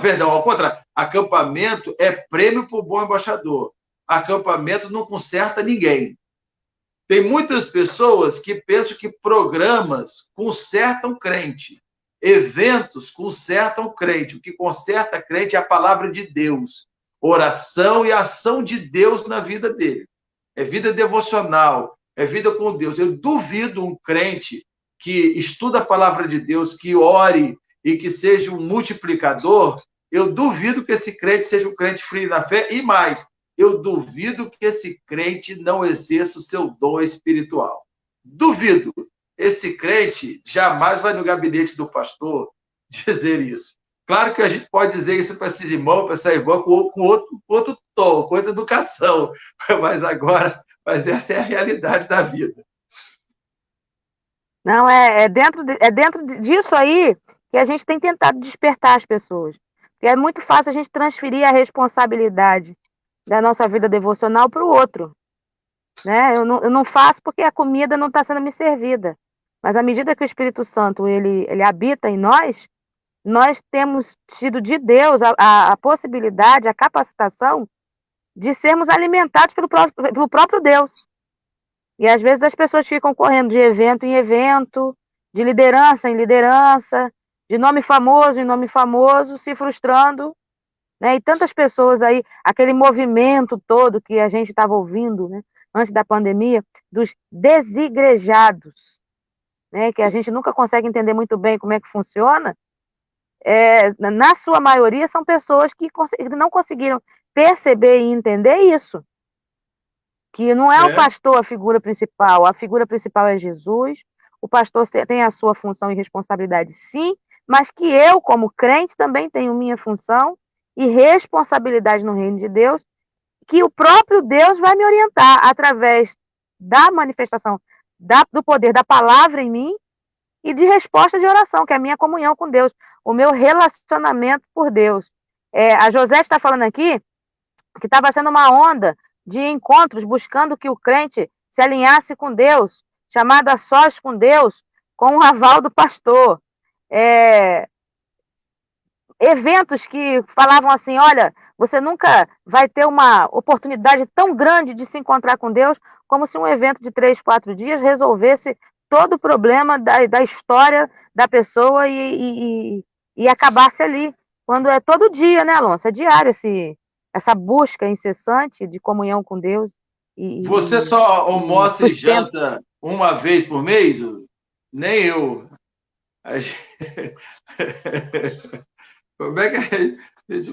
Perdão, ao contrário, acampamento é prêmio para o bom embaixador. Acampamento não conserta ninguém. Tem muitas pessoas que pensam que programas consertam crente. Eventos consertam crente. O que conserta crente é a palavra de Deus. Oração e ação de Deus na vida dele. É vida devocional, é vida com Deus. Eu duvido um crente que estuda a palavra de Deus, que ore e que seja um multiplicador, eu duvido que esse crente seja um crente frio na fé, e mais, eu duvido que esse crente não exerça o seu dom espiritual. Duvido. Esse crente jamais vai no gabinete do pastor dizer isso. Claro que a gente pode dizer isso para esse irmão, para essa irmã, com outro tom, com outra educação, mas essa é a realidade da vida. Não, é dentro disso aí que a gente tem tentado despertar as pessoas. Porque é muito fácil a gente transferir a responsabilidade da nossa vida devocional para o outro. Né? Eu não faço porque a comida não está sendo me servida. Mas à medida que o Espírito Santo ele habita em nós temos tido de Deus a possibilidade, a capacitação de sermos alimentados pelo próprio Deus. E às vezes as pessoas ficam correndo de evento em evento, de liderança em liderança, de nome famoso em nome famoso, se frustrando. Né? E tantas pessoas aí, aquele movimento todo que a gente estava ouvindo, né, antes da pandemia, dos desigrejados, né, que a gente nunca consegue entender muito bem como é que funciona, na sua maioria são pessoas que não conseguiram perceber e entender isso. Que não é o pastor a figura principal é Jesus, o pastor tem a sua função e responsabilidade, sim, mas que eu, como crente, também tenho minha função e responsabilidade no reino de Deus, que o próprio Deus vai me orientar através da manifestação do poder da palavra em mim e de resposta de oração, que é a minha comunhão com Deus, o meu relacionamento por Deus. A José está falando aqui que estava sendo uma onda de encontros buscando que o crente se alinhasse com Deus, chamado a sós com Deus, com o aval do pastor. Eventos que falavam assim, olha, você nunca vai ter uma oportunidade tão grande de se encontrar com Deus, como se um evento de 3, 4 dias resolvesse todo o problema da história da pessoa e acabasse ali. Quando é todo dia, né, Alonso? É diário essa busca incessante de comunhão com Deus. Você só almoça e janta uma vez por mês? Nem eu.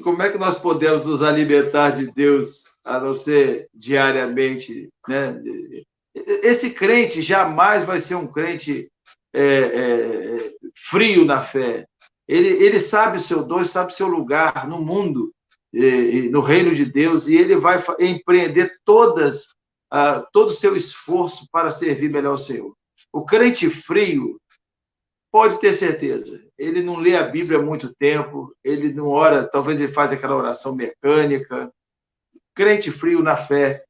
Como é que nós podemos nos alimentar de Deus, a não ser diariamente? Né? Esse crente jamais vai ser um crente frio na fé. Ele sabe o seu dom, sabe o seu lugar no mundo, no reino de Deus, e ele vai empreender todo o seu esforço para servir melhor ao Senhor. O crente frio, pode ter certeza, ele não lê a Bíblia há muito tempo, ele não ora, talvez ele faz aquela oração mecânica. Crente frio na fé,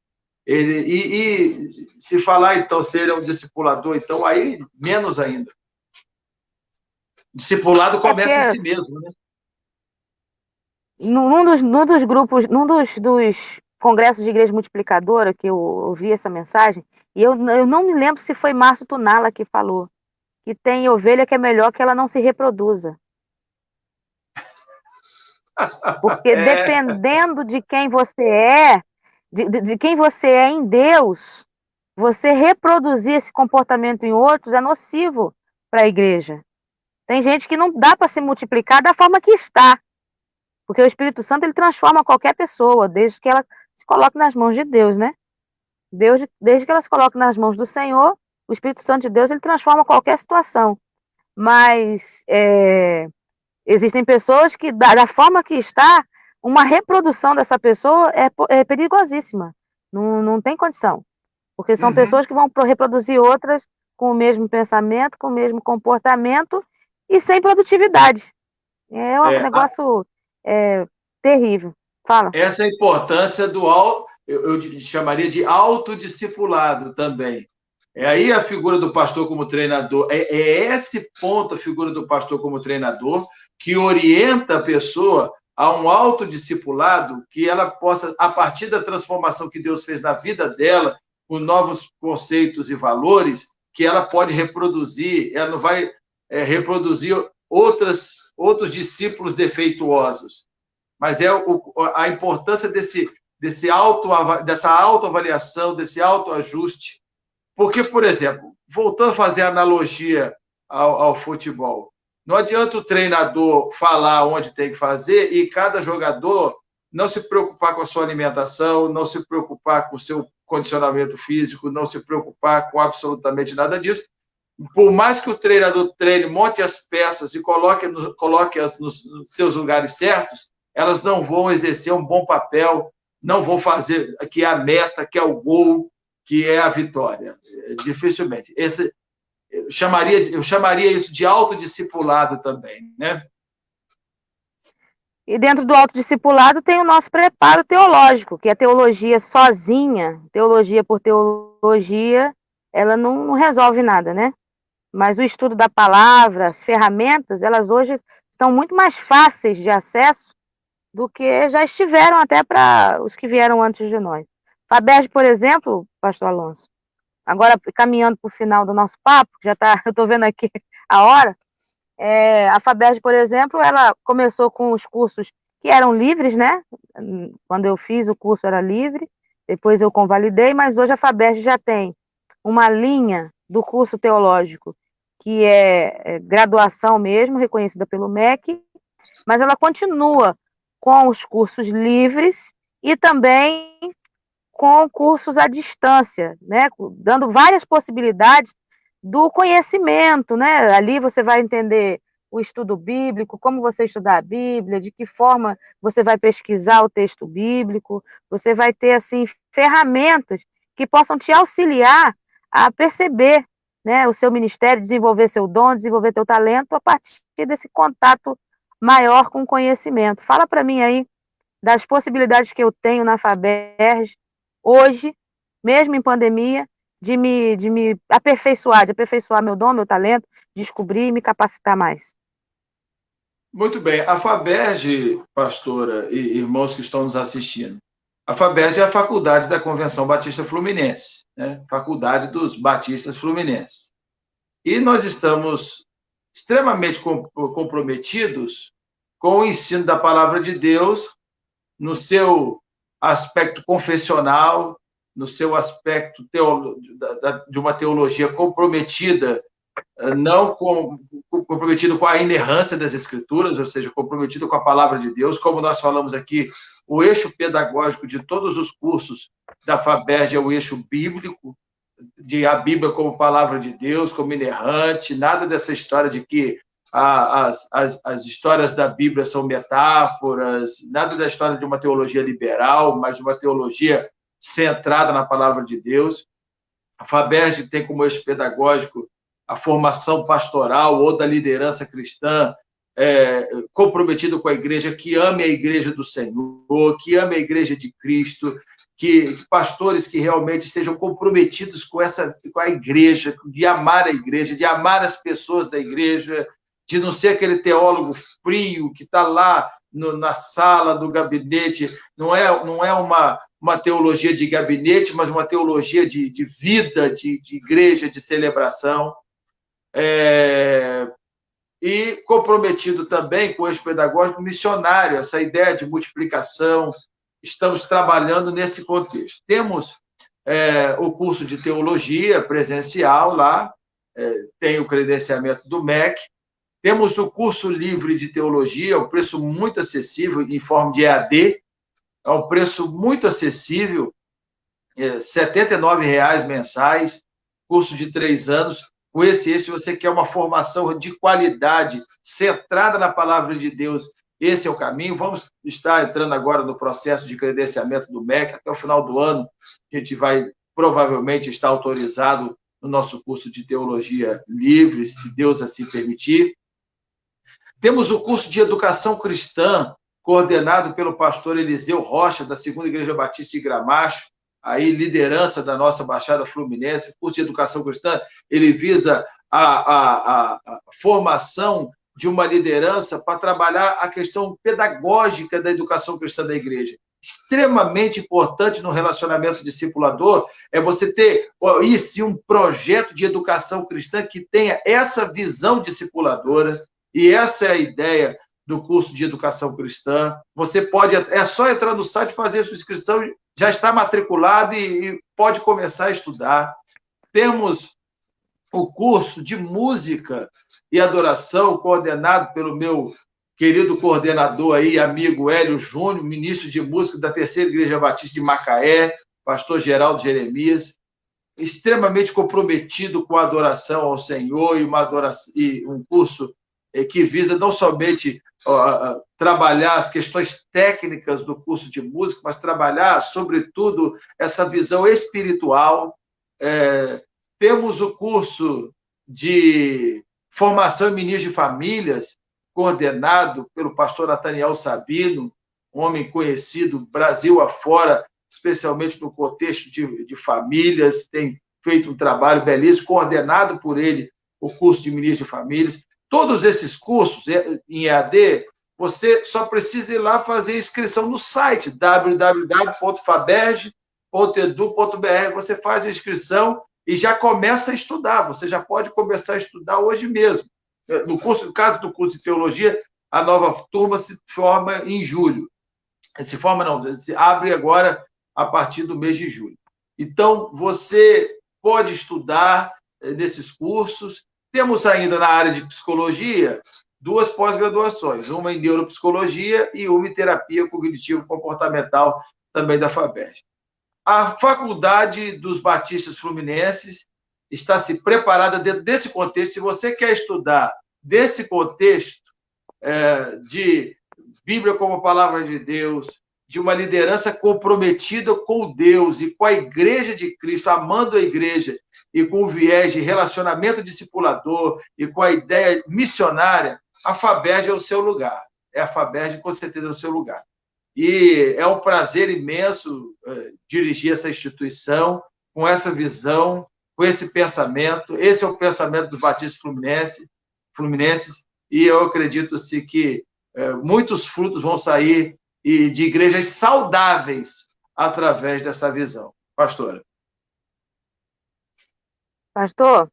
E se falar, então, se ele é um discipulador, então, aí menos ainda. Discipulado começa em si mesmo, né? Num dos grupos, dos congressos de igreja multiplicadora que eu ouvi essa mensagem, e eu não me lembro se foi Márcio Tunala que falou, que tem ovelha que é melhor que ela não se reproduza. Porque dependendo de quem você é, de quem você é em Deus, você reproduzir esse comportamento em outros é nocivo para a igreja. Tem gente que não dá para se multiplicar da forma que está, porque o Espírito Santo ele transforma qualquer pessoa, desde que ela se coloque nas mãos de Deus, né? Desde que ela se coloque nas mãos do Senhor, o Espírito Santo de Deus ele transforma qualquer situação. Mas existem pessoas que, da forma que está, uma reprodução dessa pessoa é perigosíssima. Não tem condição. Porque são pessoas que vão reproduzir outras com o mesmo pensamento, com o mesmo comportamento e sem produtividade. É um negócio terrível. Fala. Essa é a importância do eu chamaria de autodiscipulado também. É aí a figura do pastor como treinador, é esse ponto a figura do pastor como treinador que orienta a pessoa a um autodiscipulado que ela possa, a partir da transformação que Deus fez na vida dela, com novos conceitos e valores, que ela pode reproduzir, ela não vai reproduzir outros discípulos defeituosos. Mas a importância dessa autoavaliação, desse autoajuste. Porque, por exemplo, voltando a fazer a analogia ao futebol, não adianta o treinador falar onde tem que fazer e cada jogador não se preocupar com a sua alimentação, não se preocupar com o seu condicionamento físico, não se preocupar com absolutamente nada disso. Por mais que o treinador treine, monte as peças e coloque-as nos seus lugares certos, elas não vão exercer um bom papel, não vão fazer que é a meta, que é o gol, que é a vitória. Dificilmente. Eu chamaria isso de autodiscipulado também, né? E dentro do autodiscipulado tem o nosso preparo teológico, que a teologia sozinha, teologia por teologia, ela não resolve nada, né? Mas o estudo da palavra, as ferramentas, elas hoje estão muito mais fáceis de acesso do que já estiveram até para os que vieram antes de nós. Faberge, por exemplo, pastor Alonso, agora caminhando para o final do nosso papo, eu estou vendo aqui a hora, a Faberge, por exemplo, ela começou com os cursos que eram livres, né? Quando eu fiz o curso era livre, depois eu convalidei, mas hoje a Faberge já tem uma linha do curso teológico que é graduação mesmo, reconhecida pelo MEC, mas ela continua com os cursos livres e também com cursos à distância, né? Dando várias possibilidades do conhecimento, né? Ali você vai entender o estudo bíblico, como você estudar a Bíblia, de que forma você vai pesquisar o texto bíblico, você vai ter, assim, ferramentas que possam te auxiliar a perceber, né, o seu ministério, desenvolver seu dom, desenvolver teu talento a partir desse contato maior com o conhecimento. Fala para mim aí das possibilidades que eu tenho na Faberge hoje, mesmo em pandemia, de me aperfeiçoar, de aperfeiçoar meu dom, meu talento, descobrir e me capacitar mais. Muito bem. A Faberge, pastora e irmãos que estão nos assistindo, a Faberge é a faculdade da Convenção Batista Fluminense, né? Faculdade dos Batistas Fluminenses. E nós estamos extremamente comprometidos com o ensino da palavra de Deus no seu aspecto confessional, no seu aspecto de uma teologia comprometida, não comprometido com a inerrância das Escrituras, ou seja, comprometido com a palavra de Deus. Como nós falamos aqui, o eixo pedagógico de todos os cursos da Faberge é o eixo bíblico, de a Bíblia como palavra de Deus, como inerrante, nada dessa história de que as histórias da Bíblia são metáforas, nada da história de uma teologia liberal, mas de uma teologia centrada na palavra de Deus. A Faberge tem como eixo pedagógico a formação pastoral ou da liderança cristã comprometido com a igreja, que ame a igreja do Senhor, que ame a igreja de Cristo, que pastores que realmente estejam comprometidos com a igreja, de amar a igreja, de amar as pessoas da igreja, de não ser aquele teólogo frio que está lá na sala do gabinete. Não é uma teologia de gabinete, mas uma teologia de vida, de igreja, de celebração. E comprometido também com o eixo pedagógico missionário, essa ideia de multiplicação. Estamos trabalhando nesse contexto. Temos o curso de teologia presencial lá, tem o credenciamento do MEC. Temos o curso livre de teologia, um preço muito acessível, em forma de EAD, é um preço muito acessível, R$ 79,00 mensais, curso de 3 anos. Com se você quer uma formação de qualidade, centrada na palavra de Deus, esse é o caminho. Vamos estar entrando agora no processo de credenciamento do MEC. Até o final do ano, a gente vai provavelmente estar autorizado no nosso curso de teologia livre, se Deus assim permitir. Temos o curso de educação cristã, coordenado pelo pastor Eliseu Rocha, da Segunda Igreja Batista de Gramacho, aí liderança da nossa Baixada Fluminense. O curso de educação cristã, ele visa a formação de uma liderança para trabalhar a questão pedagógica da educação cristã da igreja. Extremamente importante no relacionamento discipulador é você ter um projeto de educação cristã que tenha essa visão discipuladora, e essa é a ideia do curso de educação cristã. Você pode, é só entrar no site, fazer a sua inscrição, já está matriculado e pode começar a estudar. Temos o curso de música e adoração, coordenado pelo meu querido coordenador aí, amigo Hélio Júnior, ministro de música da Terceira Igreja Batista de Macaé, pastor Geraldo Jeremias, extremamente comprometido com a adoração ao Senhor, e um curso que visa não somente trabalhar as questões técnicas do curso de música, mas trabalhar, sobretudo, essa visão espiritual. Temos o curso de formação em ministros de famílias, coordenado pelo pastor Nathaniel Sabino, um homem conhecido Brasil afora, especialmente no contexto de famílias, tem feito um trabalho belíssimo, coordenado por ele, o curso de ministros de famílias. Todos esses cursos em EAD, você só precisa ir lá fazer inscrição no site www.faberge.edu.br. Você faz a inscrição e já começa a estudar. Você já pode começar a estudar hoje mesmo. No caso do curso de teologia, a nova turma se forma em julho. Se abre agora a partir do mês de julho. Então, você pode estudar nesses cursos. Temos ainda na área de psicologia 2 pós-graduações, uma em neuropsicologia e uma em terapia cognitivo-comportamental, também da FABERJ. A Faculdade dos Batistas Fluminenses está se preparada dentro desse contexto. Se você quer estudar desse contexto de Bíblia como palavra de Deus, de uma liderança comprometida com Deus e com a Igreja de Cristo, amando a Igreja, e com o viés de relacionamento discipulador e com a ideia missionária, a FABERJ é o seu lugar. A FABERJ, com certeza, é o seu lugar. E é um prazer imenso dirigir essa instituição com essa visão, com esse pensamento. Esse é o pensamento dos batistas fluminenses, e eu acredito-se que muitos frutos vão sair de igrejas saudáveis através dessa visão. Pastora. Pastor,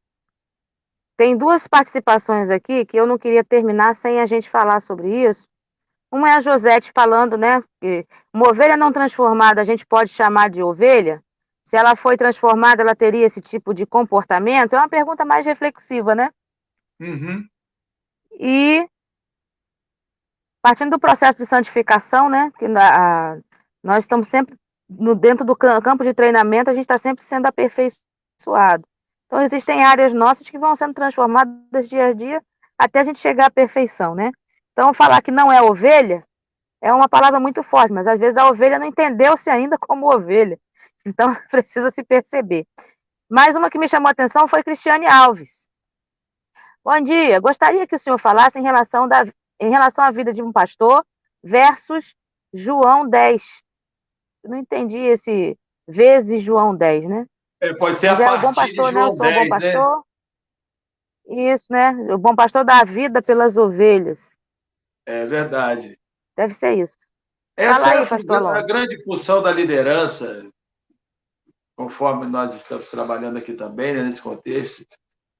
tem 2 participações aqui que eu não queria terminar sem a gente falar sobre isso. Uma é a Josete falando, né, que uma ovelha não transformada a gente pode chamar de ovelha? Se ela foi transformada, ela teria esse tipo de comportamento? É uma pergunta mais reflexiva, né? Uhum. E partindo do processo de santificação, né, que nós estamos sempre dentro do campo de treinamento, a gente está sempre sendo aperfeiçoado. Então, existem áreas nossas que vão sendo transformadas dia a dia até a gente chegar à perfeição, né? Então, falar que não é ovelha é uma palavra muito forte, mas às vezes a ovelha não entendeu-se ainda como ovelha. Então, precisa se perceber. Mais uma que me chamou a atenção foi Cristiane Alves. Bom dia, gostaria que o senhor falasse em relação em relação à vida de um pastor versus João 10. Eu não entendi esse vezes João 10, né? Pode ser a Onde é o bom partir de pastor, né? Eu João sou o bom 10, né? pastor. Isso, né? O bom pastor dá a vida pelas ovelhas. É verdade. Deve ser isso. Essa Fala é aí, pastor a Alonso. grande função da liderança, conforme nós estamos trabalhando aqui também, né, nesse contexto.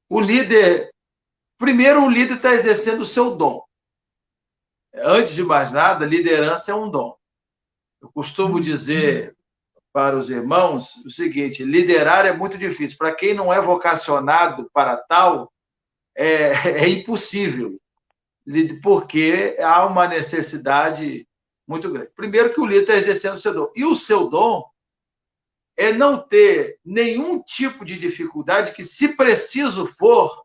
O líder, primeiro, o líder está exercendo o seu dom. Antes de mais nada, liderança é um dom. Eu costumo dizer para os irmãos o seguinte: liderar é muito difícil. Para quem não é vocacionado para tal, é impossível, porque há uma necessidade muito grande. Primeiro, que o líder está exercendo o seu dom. E o seu dom é não ter nenhum tipo de dificuldade que, se preciso for,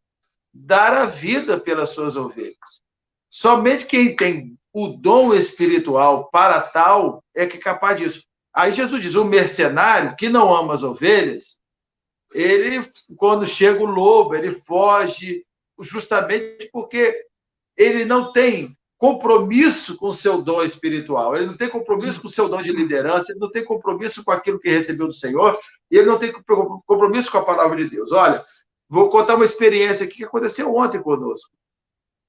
dar a vida pelas suas ovelhas. Somente quem tem o dom espiritual para tal é que é capaz disso. Aí Jesus diz: o mercenário que não ama as ovelhas, ele, quando chega o lobo, ele foge, justamente porque ele não tem compromisso com o seu dom espiritual, ele não tem compromisso com o seu dom de liderança, ele não tem compromisso com aquilo que recebeu do Senhor, e ele não tem compromisso com a palavra de Deus. Olha, vou contar uma experiência aqui que aconteceu ontem conosco.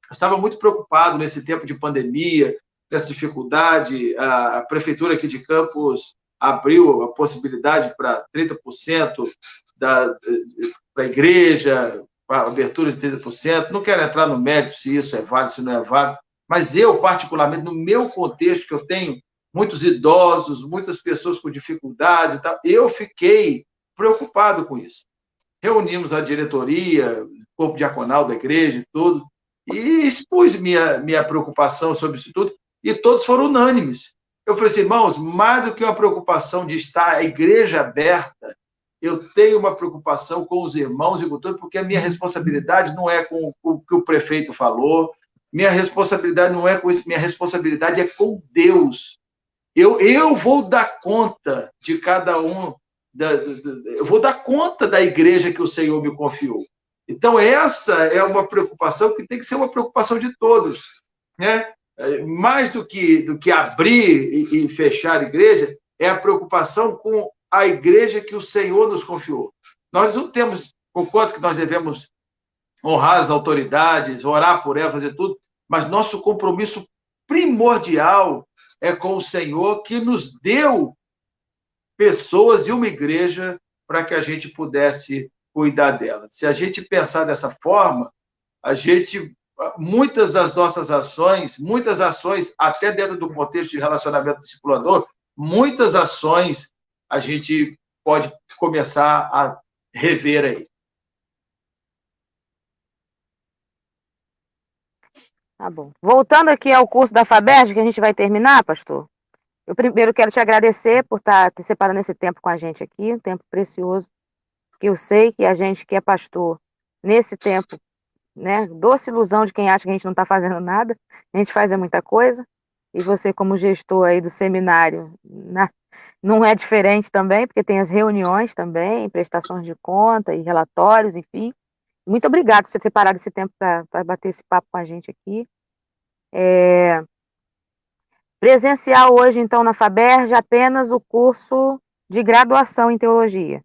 Eu estava muito preocupado nesse tempo de pandemia, dessa dificuldade. A prefeitura aqui de Campos abriu a possibilidade para 30% da igreja, a abertura de 30%. Não quero entrar no mérito se isso é válido, se não é válido, mas eu, particularmente, no meu contexto, que eu tenho muitos idosos, muitas pessoas com dificuldades e tal, eu fiquei preocupado com isso. Reunimos a diretoria, o corpo diaconal da igreja e tudo, e expus minha preocupação sobre isso tudo, e todos foram unânimes. Eu falei assim: irmãos, mais do que uma preocupação de estar a igreja aberta, eu tenho uma preocupação com os irmãos e com tudo, porque a minha responsabilidade não é com o que o prefeito falou, minha responsabilidade não é com isso, minha responsabilidade é com Deus. Eu vou dar conta de cada um, eu vou dar conta da igreja que o Senhor me confiou. Então, essa é uma preocupação que tem que ser uma preocupação de todos, né? Mais do que abrir e fechar a igreja, é a preocupação com a igreja que o Senhor nos confiou. Nós não temos, concordo que nós devemos honrar as autoridades, orar por elas, fazer tudo, mas nosso compromisso primordial é com o Senhor, que nos deu pessoas e uma igreja para que a gente pudesse cuidar dela. Se a gente pensar dessa forma, muitas das nossas ações, muitas ações, até dentro do contexto de relacionamento discipulador, muitas ações a gente pode começar a rever aí. Tá bom. Voltando aqui ao curso da FABERJ, que a gente vai terminar, pastor. Eu primeiro quero te agradecer por ter separando esse tempo com a gente aqui, um tempo precioso, que eu sei que a gente que é pastor, nesse tempo, né, doce ilusão de quem acha que a gente não está fazendo nada, a gente faz muita coisa, e você como gestor aí do seminário, né, não é diferente também, porque tem as reuniões também, prestações de conta e relatórios, enfim. Muito obrigada por você ter separado esse tempo para bater esse papo com a gente aqui. Presencial hoje, então, na FABERJ, apenas o curso de graduação em teologia.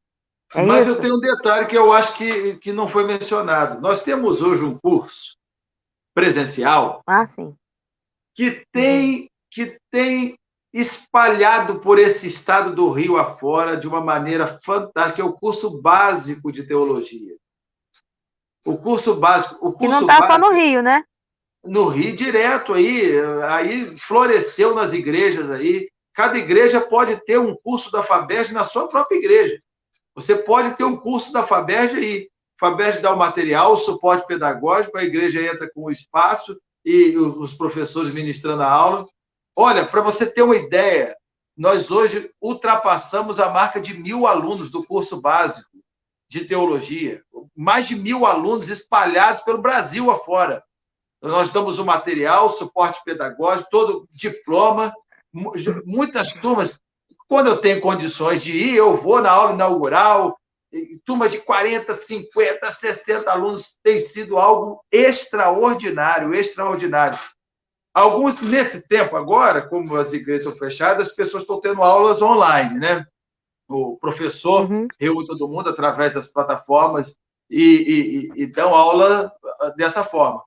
É Mas isso? eu tenho um detalhe que eu acho que não foi mencionado. Nós temos hoje um curso presencial Sim. que tem espalhado por esse estado do Rio afora de uma maneira fantástica, é o curso básico de teologia. O curso básico. Que não está só no Rio, né? No Rio, direto aí floresceu nas igrejas aí. Cada igreja pode ter um curso da FABERJ na sua própria igreja. Você pode ter um curso da FABERJ aí. A FABERJ dá o material, o suporte pedagógico, a igreja entra com o espaço e os professores ministrando a aula. Olha, para você ter uma ideia, nós hoje ultrapassamos a marca de 1.000 alunos do curso básico de teologia. Mais de 1.000 alunos espalhados pelo Brasil afora. Nós damos o material, suporte pedagógico, todo diploma, muitas turmas. Quando eu tenho condições de ir, eu vou na aula inaugural, turmas de 40, 50, 60 alunos, tem sido algo extraordinário, extraordinário. Alguns, nesse tempo agora, como as igrejas estão fechadas, as pessoas estão tendo aulas online, né? O professor reúne todo mundo através das plataformas e dão aula dessa forma.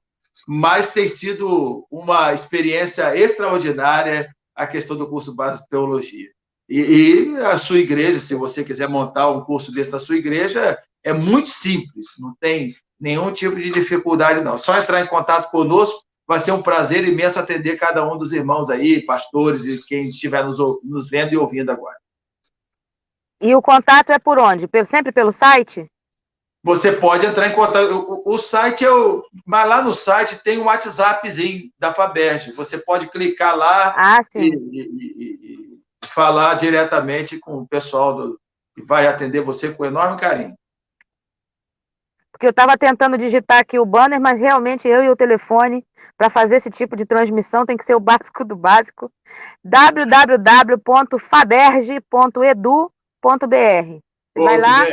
Mas tem sido uma experiência extraordinária a questão do curso básico de teologia. E a sua igreja, se você quiser montar um curso desse na sua igreja, é muito simples, não tem nenhum tipo de dificuldade, não. Só entrar em contato conosco, vai ser um prazer imenso atender cada um dos irmãos aí, pastores e quem estiver nos vendo e ouvindo agora. E o contato é por onde? Sempre pelo site? Você pode entrar em contato. O site mas lá no site tem um WhatsAppzinho da Faberge. Você pode clicar lá e falar diretamente com o pessoal que vai atender você com enorme carinho. Porque eu estava tentando digitar aqui o banner, mas realmente eu e o telefone, para fazer esse tipo de transmissão, tem que ser o básico do básico. www.faberge.edu.br. Você vai lá,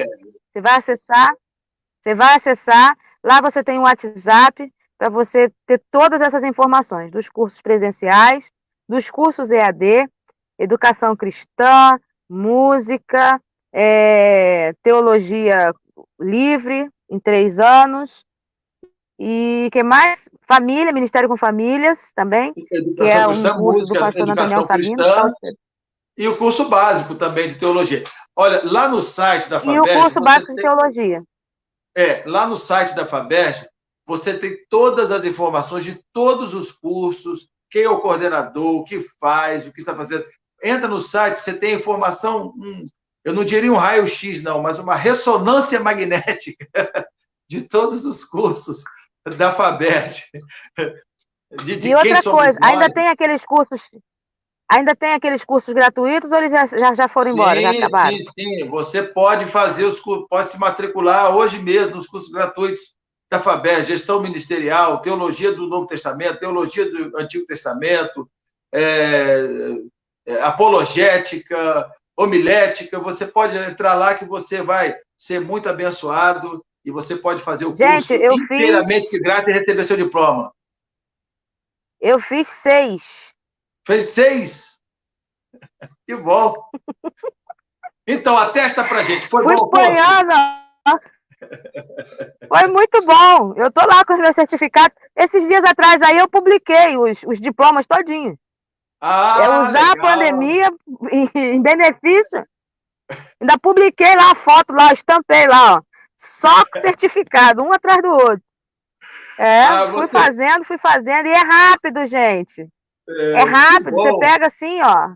você vai acessar, lá você tem um WhatsApp para você ter todas essas informações dos cursos presenciais, dos cursos EAD, educação cristã, música, teologia livre, em 3 anos. E que mais? Família, Ministério com Famílias também, que é um curso do pastor Nathaniel Sabino. E o curso básico também de teologia. Olha, lá no site da Faberge... E o curso básico de teologia. Lá no site da Faberge, você tem todas as informações de todos os cursos, quem é o coordenador, o que faz, o que está fazendo. Entra no site, você tem informação, eu não diria um raio-x, não, mas uma ressonância magnética de todos os cursos da Faberge. E outra coisa, ainda tem aqueles cursos gratuitos ou eles já foram embora, já acabaram? Sim. Você pode pode se matricular hoje mesmo nos cursos gratuitos da Faberge, gestão ministerial, teologia do Novo Testamento, teologia do Antigo Testamento, apologética, homilética. Você pode entrar lá que você vai ser muito abençoado e você pode fazer o curso inteiramente de graça e receber seu diploma. Eu fiz 6. Fez 6? Que bom! Então, atesta pra gente. Foi bom, Foi muito bom. Eu tô lá com os meus certificados. Esses dias atrás aí eu publiquei os diplomas todinhos. Usar legal. A pandemia em benefício. Ainda publiquei lá a foto, lá, estampei lá, ó. Só certificado, um atrás do outro. Fui fazendo, e é rápido, gente. É rápido, você pega assim, ó.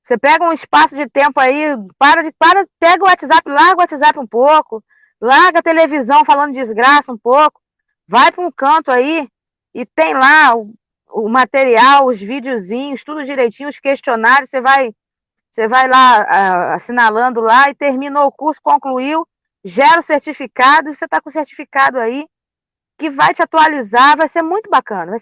Você pega um espaço de tempo aí, pega o WhatsApp, larga o WhatsApp um pouco, larga a televisão falando desgraça um pouco, vai para um canto aí e tem lá o material, os videozinhos, tudo direitinho, os questionários, você vai lá assinalando lá e terminou o curso, concluiu, gera o certificado e você está com o certificado aí que vai te atualizar, vai ser muito bacana,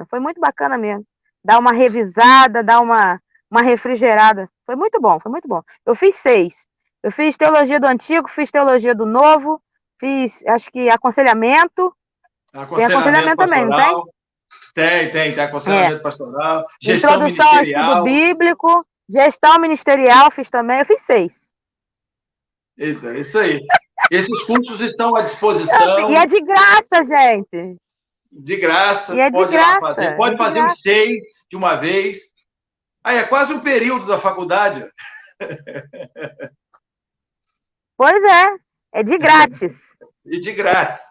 foi muito bacana mesmo. Dar uma revisada, dar uma refrigerada, foi muito bom. Eu fiz 6, eu fiz teologia do Antigo, fiz teologia do Novo, fiz, acho que aconselhamento. Tem aconselhamento também, não tem? Tem aconselhamento pastoral, gestão introdução ministerial. Ao estudo bíblico, gestão ministerial fiz também, eu fiz 6. Eita, isso aí. Esses cursos estão à disposição. E é de graça, gente. De graça. E é de graça. Pode fazer os 6 de uma vez. Aí é quase um período da faculdade. Pois é de grátis. E de graça.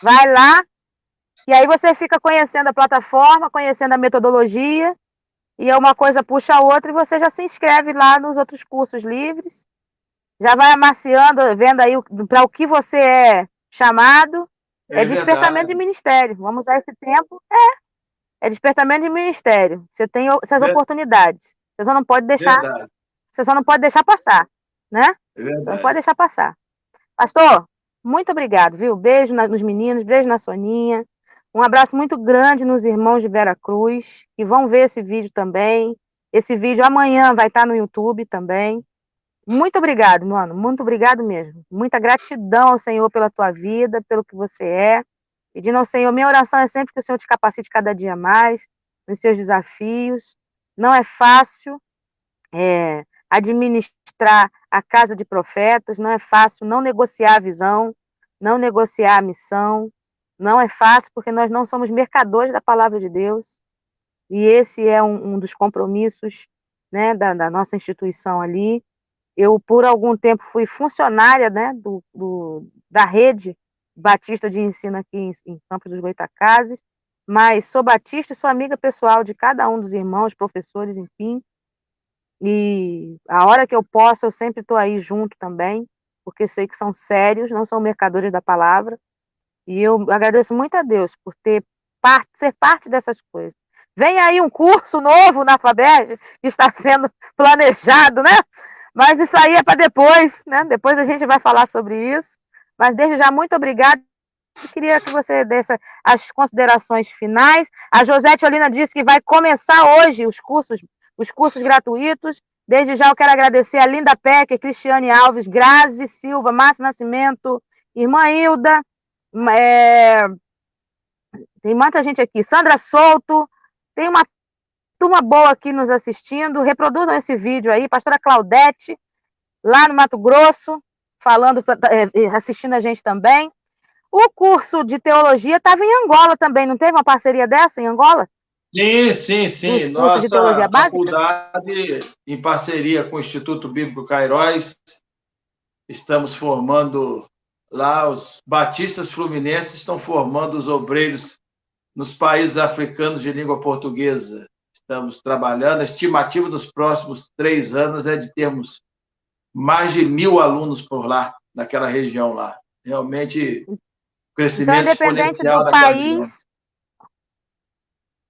Vai lá, e aí você fica conhecendo a plataforma, conhecendo a metodologia, e uma coisa puxa a outra, e você já se inscreve lá nos outros cursos livres, já vai amaciando, vendo aí para o que você é chamado. É despertamento de ministério. Vamos usar esse tempo. É despertamento de ministério. Você tem essas oportunidades. Você só não pode deixar. Você só não pode deixar passar, né? Não pode deixar passar. Pastor, muito obrigado, viu? Beijo nos meninos, beijo na Soninha. Um abraço muito grande nos irmãos de Vera Cruz, que vão ver esse vídeo também. Esse vídeo amanhã vai estar no YouTube também. Muito obrigado, mano. Muito obrigado mesmo. Muita gratidão ao Senhor pela tua vida, pelo que você é. pedindo ao Senhor, minha oração é sempre que o Senhor te capacite cada dia mais nos seus desafios. Não é fácil administrar a casa de profetas, não é fácil não negociar a visão, não negociar a missão, não é fácil porque nós não somos mercadores da palavra de Deus, e esse é um dos compromissos, né, da nossa instituição ali. Eu, por algum tempo, fui funcionária, né, da rede batista de ensino aqui em Campos dos Goytacazes, mas sou batista e sou amiga pessoal de cada um dos irmãos, professores, enfim, e a hora que eu posso, eu sempre estou aí junto também, porque sei que são sérios, não são mercadores da palavra, e eu agradeço muito a Deus por ser parte dessas coisas. Vem aí um curso novo na FABERJ, que está sendo planejado, né? Mas isso aí é para depois, né? Depois a gente vai falar sobre isso. Mas desde já, muito obrigada. Eu queria que você desse as considerações finais. A Josete Olina disse que vai começar hoje os cursos gratuitos. Desde já eu quero agradecer a Linda Pecker, Cristiane Alves, Grazi Silva, Márcio Nascimento, irmã Hilda, tem muita gente aqui, Sandra Souto, tem uma turma boa aqui nos assistindo. Reproduzam esse vídeo aí, pastora Claudete, lá no Mato Grosso, falando, assistindo a gente também. O curso de teologia estava em Angola também, não teve uma parceria dessa em Angola? Sim. Os cursos de teologia básica? Faculdade, em parceria com o Instituto Bíblico Cairóis, estamos formando lá, os batistas fluminenses estão formando os obreiros nos países africanos de língua portuguesa. Estamos trabalhando, a estimativa dos próximos 3 anos é de termos mais de 1.000 alunos por lá, naquela região lá. Realmente, crescimento então, exponencial daquela região.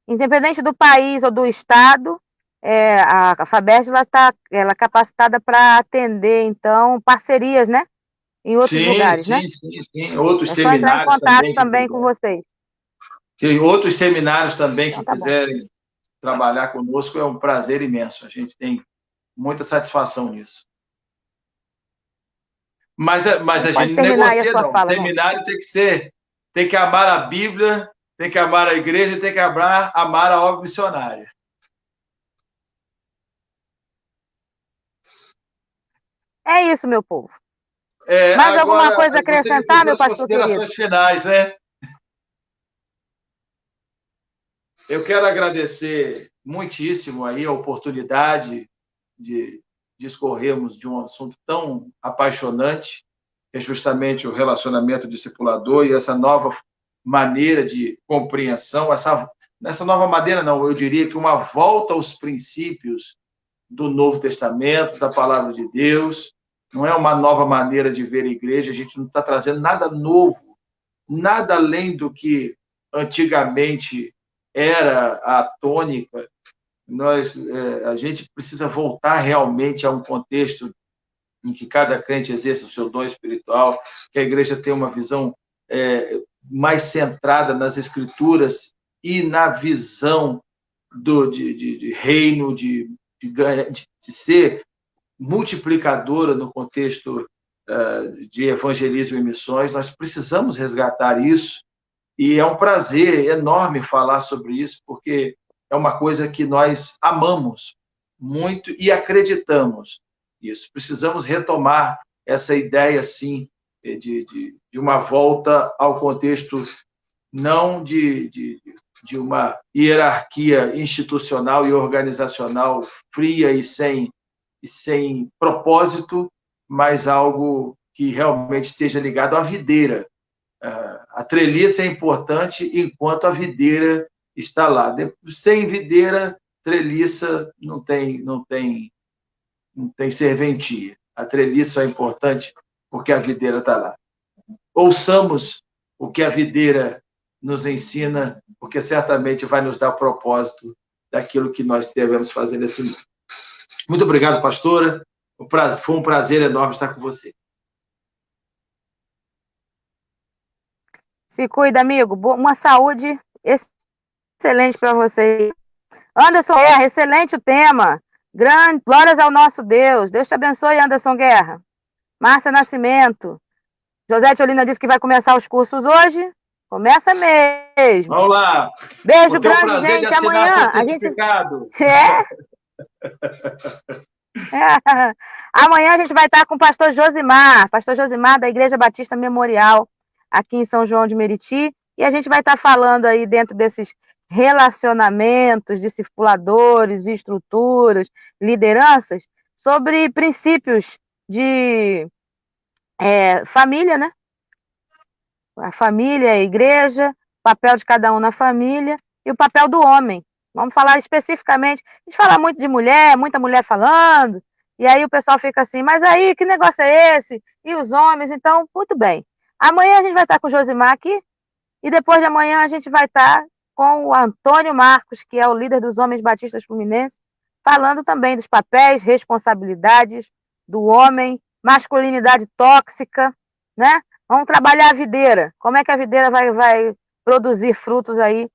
Independente do país ou do estado, a FABERJ ela é capacitada para atender, então, parcerias, né? Em outros lugares, né? Sim. Outros seminários. É só entrar em contato também com vocês. Que outros seminários também que quiserem trabalhar conosco, é um prazer imenso. A gente tem muita satisfação nisso. Mas a gente não negocia, não. O seminário tem que amar a Bíblia, tem que amar a igreja, tem que amar a obra missionária. É isso, meu povo. Mais alguma coisa a acrescentar, meu pastor querido? Finais, né? Eu quero agradecer muitíssimo aí a oportunidade de discorrermos de um assunto tão apaixonante, que é justamente o relacionamento discipulador e essa nova maneira de compreensão, essa nova maneira não, eu diria que uma volta aos princípios do Novo Testamento, da Palavra de Deus. Não é uma nova maneira de ver a igreja, a gente não está trazendo nada novo, nada além do que antigamente era a tônica. A gente precisa voltar realmente a um contexto em que cada crente exerça o seu dom espiritual, que a igreja tenha uma visão mais centrada nas Escrituras e na visão de reino, de ser multiplicadora no contexto de evangelismo e missões. Nós precisamos resgatar isso, e é um prazer enorme falar sobre isso, porque é uma coisa que nós amamos muito e acreditamos nisso. Precisamos retomar essa ideia, sim, de uma volta ao contexto não de uma hierarquia institucional e organizacional fria e sem propósito, mas algo que realmente esteja ligado à videira. A treliça é importante enquanto a videira está lá. Sem videira, treliça não tem serventia. A treliça é importante porque a videira está lá. Ouçamos o que a videira nos ensina, porque certamente vai nos dar propósito daquilo que nós devemos fazer nesse mundo. Muito obrigado, pastora. Foi um prazer enorme estar com você. Se cuida, amigo. Uma saúde excelente para você. Anderson Guerra, excelente o tema. Glórias ao nosso Deus. Deus te abençoe, Anderson Guerra. Márcia Nascimento. Josete Olina disse que vai começar os cursos hoje. Começa mesmo. Vamos lá. Beijo grande, gente. Amanhã a gente... Amanhã a gente vai estar com o pastor Josimar, da Igreja Batista Memorial, aqui em São João de Meriti, e a gente vai estar falando aí dentro desses relacionamentos, discipuladores, estruturas, lideranças, sobre princípios de família, né? A família, a igreja, o papel de cada um na família e o papel do homem. Vamos falar especificamente. A gente fala muito de mulher, muita mulher falando, e aí o pessoal fica assim, mas aí, que negócio é esse? E os homens? Então, muito bem. Amanhã a gente vai estar com o Josimar aqui, e depois de amanhã a gente vai estar com o Antônio Marcos, que é o líder dos Homens Batistas Fluminenses, falando também dos papéis, responsabilidades do homem, masculinidade tóxica, né? Vamos trabalhar a videira. Como é que a videira vai produzir frutos aí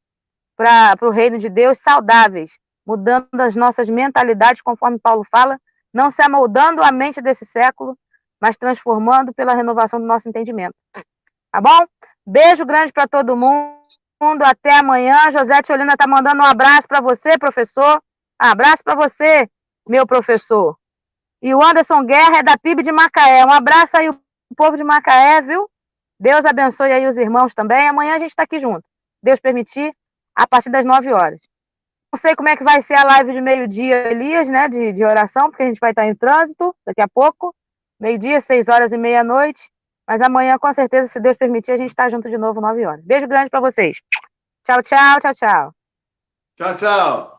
para o reino de Deus saudáveis, mudando as nossas mentalidades, conforme Paulo fala, não se amoldando a mente desse século, mas transformando pela renovação do nosso entendimento. Tá bom? Beijo grande para todo mundo. Até amanhã. Josete Olina está mandando um abraço para você, professor. Abraço para você, meu professor. E o Anderson Guerra é da PIB de Macaé. Um abraço aí, o povo de Macaé, viu? Deus abençoe aí os irmãos também. Amanhã a gente está aqui junto. Deus permitir, a partir das 9 horas. Não sei como é que vai ser a live de meio-dia, Elias, né? De oração, porque a gente vai estar em trânsito daqui a pouco. Meio-dia, 6 horas e meia-noite. Mas amanhã, com certeza, se Deus permitir, a gente está junto de novo 9 horas. Beijo grande para vocês. Tchau, tchau, tchau, tchau. Tchau, tchau.